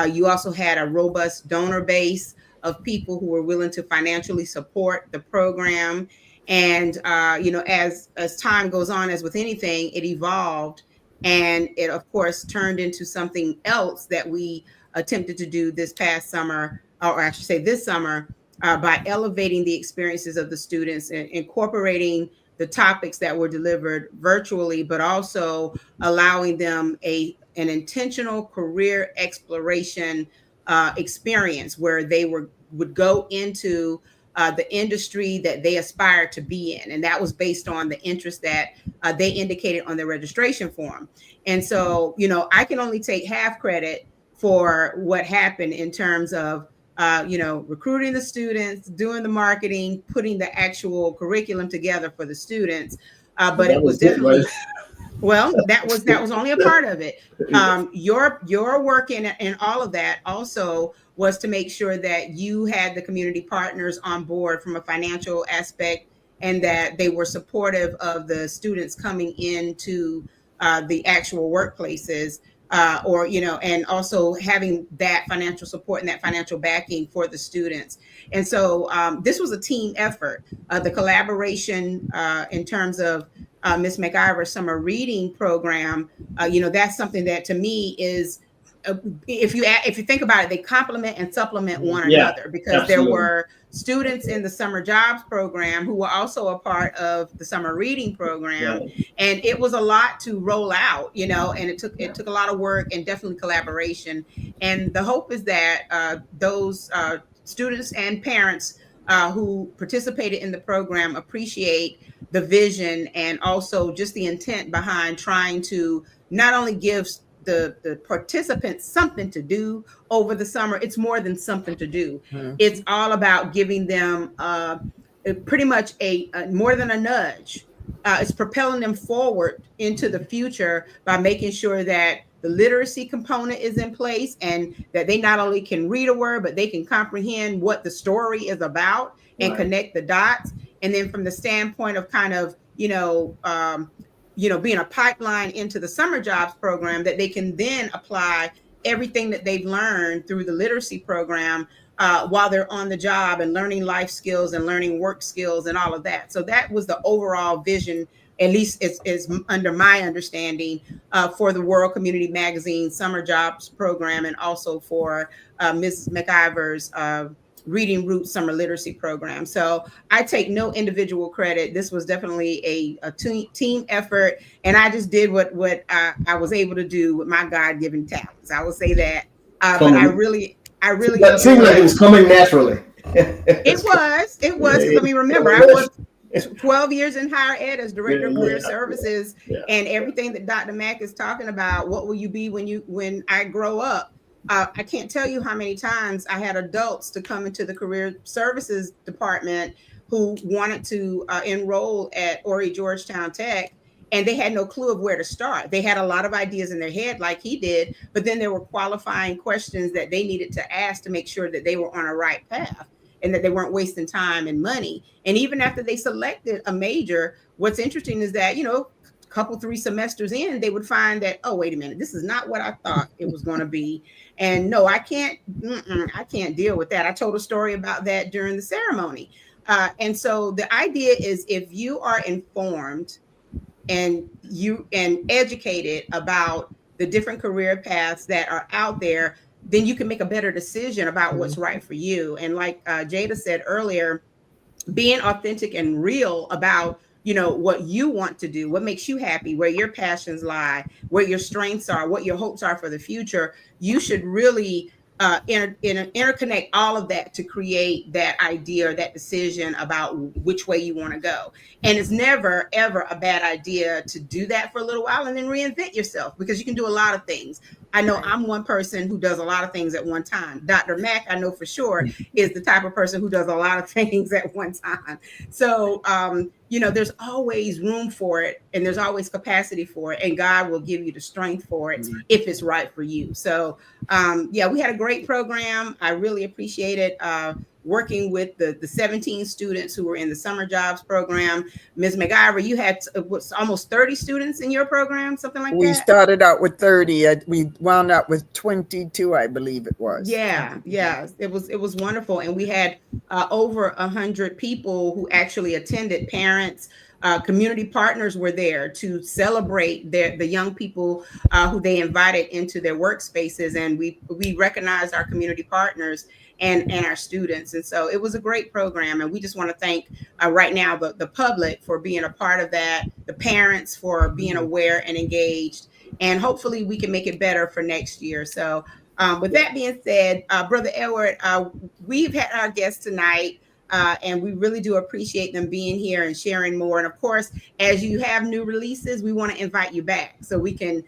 You also had a robust donor base of people who were willing to financially support the program. And, as time goes on, as with anything, it evolved. And it, of course, turned into something else that we attempted to do this past summer, or I should say this summer, by elevating the experiences of the students and incorporating the topics that were delivered virtually, but also allowing them an intentional career exploration experience where they would go into the industry that they aspired to be in. And that was based on the interest that they indicated on their registration form. And so, I can only take half credit for what happened in terms of recruiting the students, doing the marketing, putting the actual curriculum together for the students. But it was definitely, right? Well, that was only a part of it. Your work in all of that also was to make sure that you had the community partners on board from a financial aspect, and that they were supportive of the students coming into the actual workplaces or, and also having that financial support and that financial backing for the students. And so this was a team effort. The collaboration in terms of Ms. McIver's summer reading program, that's something that to me is, if you think about it, they complement and supplement one another, because absolutely. There were students in the summer jobs program who were also a part of the summer reading program, and it was a lot to roll out, and it took a lot of work and definitely collaboration. And the hope is that those students and parents who participated in the program appreciate the vision and also just the intent behind trying to not only give the participants something to do over the summer. It's more than something to do. Mm-hmm. It's all about giving them pretty much a more than a nudge. It's propelling them forward into the future by making sure that the literacy component is in place and that they not only can read a word, but they can comprehend what the story is about and connect the dots. And then from the standpoint of kind of, being a pipeline into the summer jobs program, that they can then apply everything that they've learned through the literacy program while they're on the job and learning life skills and learning work skills and all of that. So that was the overall vision, at least is under my understanding, for the World Community Magazine summer jobs program, and also for Ms. McIver's Reading Roots summer literacy program. So I take no individual credit. This was definitely a team effort, and I just did what I was able to do with my God-given talents. I will say that, but I really. That seemed like it was coming naturally. It was. I mean, remember, I worked 12 years in higher ed as director of career services, and everything that Dr. Mack is talking about. What will you be when I grow up? I can't tell you how many times I had adults to come into the career services department who wanted to enroll at Horry Georgetown Tech, and they had no clue of where to start. They had a lot of ideas in their head like he did, but then there were qualifying questions that they needed to ask to make sure that they were on a right path and that they weren't wasting time and money. And even after they selected a major, what's interesting is that, couple 3 semesters in, they would find that, oh, wait a minute, this is not what I thought it was going to be. And no, I can't deal with that. I told a story about that during the ceremony. And so the idea is, if you are informed and educated about the different career paths that are out there, then you can make a better decision about what's right for you. And like Jada said earlier, being authentic and real about what you want to do, what makes you happy, where your passions lie, where your strengths are, what your hopes are for the future. You should really interconnect all of that to create that idea or that decision about which way you want to go. And it's never, ever a bad idea to do that for a little while and then reinvent yourself, because you can do a lot of things. I know I'm one person who does a lot of things at one time. Dr. Mack, I know for sure, is the type of person who does a lot of things at one time. So, there's always room for it, and there's always capacity for it, and God will give you the strength for it if it's right for you. So, we had a great program. I really appreciate it. Working with the 17 students who were in the summer jobs program. Ms. McIver, you had almost 30 students in your program, something like that? We started out with 30. We wound up with 22, I believe it was. Yeah. It was wonderful. And we had over 100 people who actually attended. Parents, community partners were there to celebrate the young people who they invited into their workspaces. And we recognized our community partners and our students. And so it was a great program. And we just want to thank right now the public for being a part of that, the parents for being aware and engaged, and hopefully we can make it better for next year. So with that being said, Brother Edward, we've had our guests tonight. And we really do appreciate them being here and sharing more. And of course, as you have new releases, we want to invite you back so we can,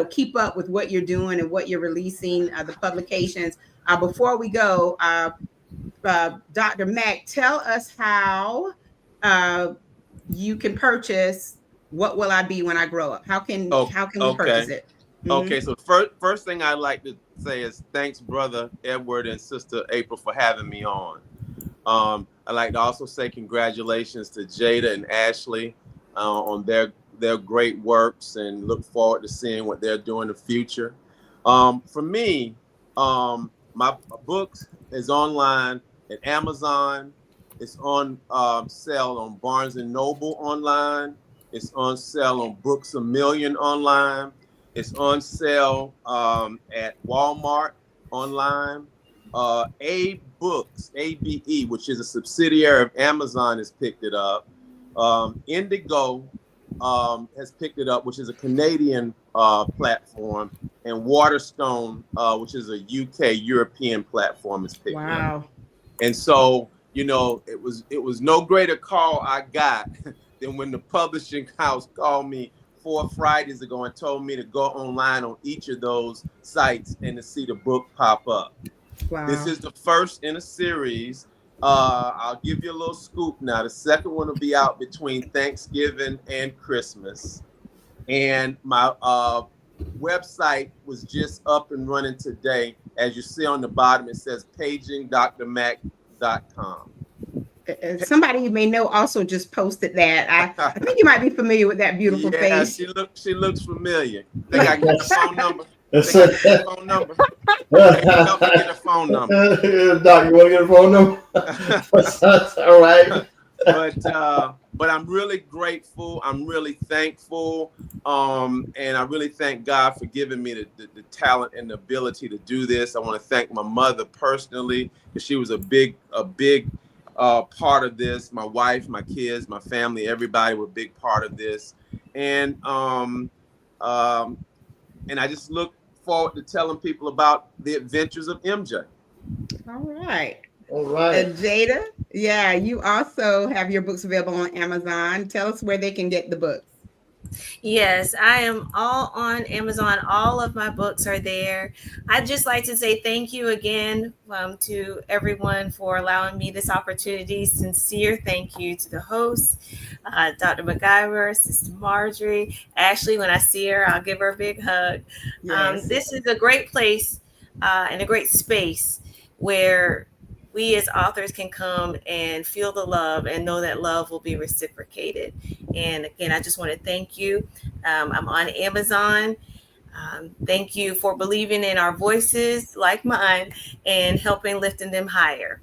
keep up with what you're doing and what you're releasing, the publications. Before we go, Dr. Mack, tell us how you can purchase What Will I Be When I Grow Up? How can we purchase it? Mm-hmm. Okay, so first thing I'd like to say is thanks, Brother Edward and Sister April, for having me on. I'd like to also say congratulations to Jada and Ashley on their great works, and look forward to seeing what they're doing in the future. For me, my books is online at Amazon. It's on sale on Barnes and Noble online. It's on sale on Books A Million online. It's on sale at Walmart online. A-Books, ABE, which is a subsidiary of Amazon, has picked it up. Indigo has picked it up, which is a Canadian platform, and Waterstone, which is a UK European platform, has picked it up. And so, you know, it was no greater call I got than when the publishing house called me 4 Fridays ago and told me to go online on each of those sites and to see the book pop up. Wow. This is the first in a series. I'll give you a little scoop now. The second one will be out between Thanksgiving and Christmas. And my website was just up and running today. As you see on the bottom, it says pagingdrmac.com. Somebody you may know also just posted that. I think you might be familiar with that beautiful face. She looks familiar. Think I get a phone number? Help me get a phone number. Doc, you want to get a phone number? All right. But I'm really grateful. I'm really thankful. And I really thank God for giving me the talent and the ability to do this. I want to thank my mother personally, because she was a big part of this. My wife, my kids, my family, everybody were a big part of this. And I just look forward to telling people about the adventures of MJ. All right. And Jada, yeah, you also have your books available on Amazon. Tell us where they can get the books. Yes, I am all on Amazon. All of my books are there. I'd just like to say thank you again to everyone for allowing me this opportunity. Sincere thank you to the host, Dr. McIver, Sister Marjorie, Ashley. When I see her, I'll give her a big hug. Yes. This is a great place and a great space where we as authors can come and feel the love and know that love will be reciprocated. And again, I just want to thank you. I'm on Amazon. Thank you for believing in our voices like mine and helping lifting them higher.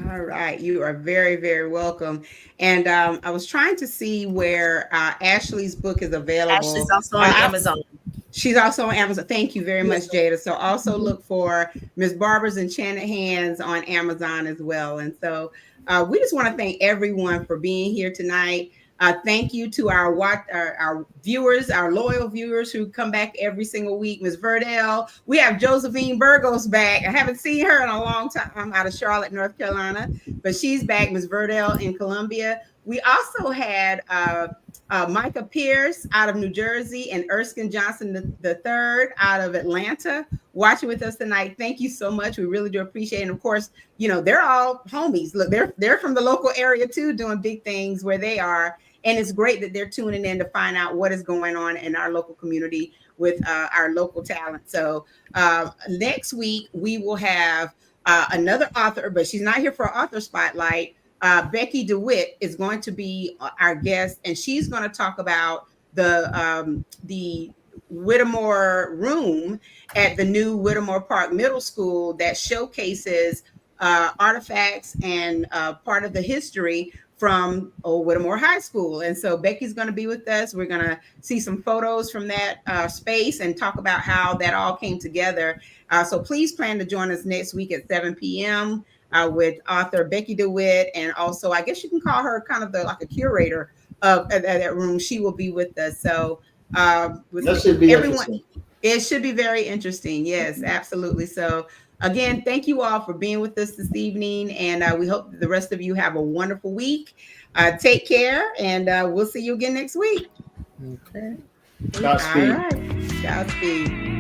All right. You are very, very welcome. And I was trying to see where Ashley's book is available. Ashley's also on Amazon. She's also on Amazon. Thank you very much, Jada. So also look for Miss Barbara's Enchanted Hands on Amazon as well. And so we just want to thank everyone for being here tonight. Thank you to our viewers, our loyal viewers who come back every single week. Ms. Verdell, we have Josephine Burgos back. I haven't seen her in a long time out of Charlotte, North Carolina, but she's back. Ms. Verdell in Columbia. We also had Micah Pierce out of New Jersey and Erskine Johnson III out of Atlanta watching with us tonight. Thank you so much. We really do appreciate it. And of course, you know, they're all homies. Look, they're from the local area too, doing big things where they are. And it's great that they're tuning in to find out what is going on in our local community with our local talent. So next week, we will have another author, but she's not here for an author spotlight. Becky DeWitt is going to be our guest, and she's going to talk about the Whittemore room at the new Whittemore Park Middle School that showcases artifacts and part of the history from Old Whittemore High School. And so Becky's going to be with us. We're going to see some photos from that space and talk about how that all came together. So please plan to join us next week at 7 p.m. With author Becky DeWitt, and also I guess you can call her kind of like a curator of that room. She will be with us. So that should be everyone, it should be very interesting. Yes, absolutely. So again, thank you all for being with us this evening, and we hope the rest of you have a wonderful week. Take care, and we'll see you again next week. Okay. Godspeed. All right. Godspeed.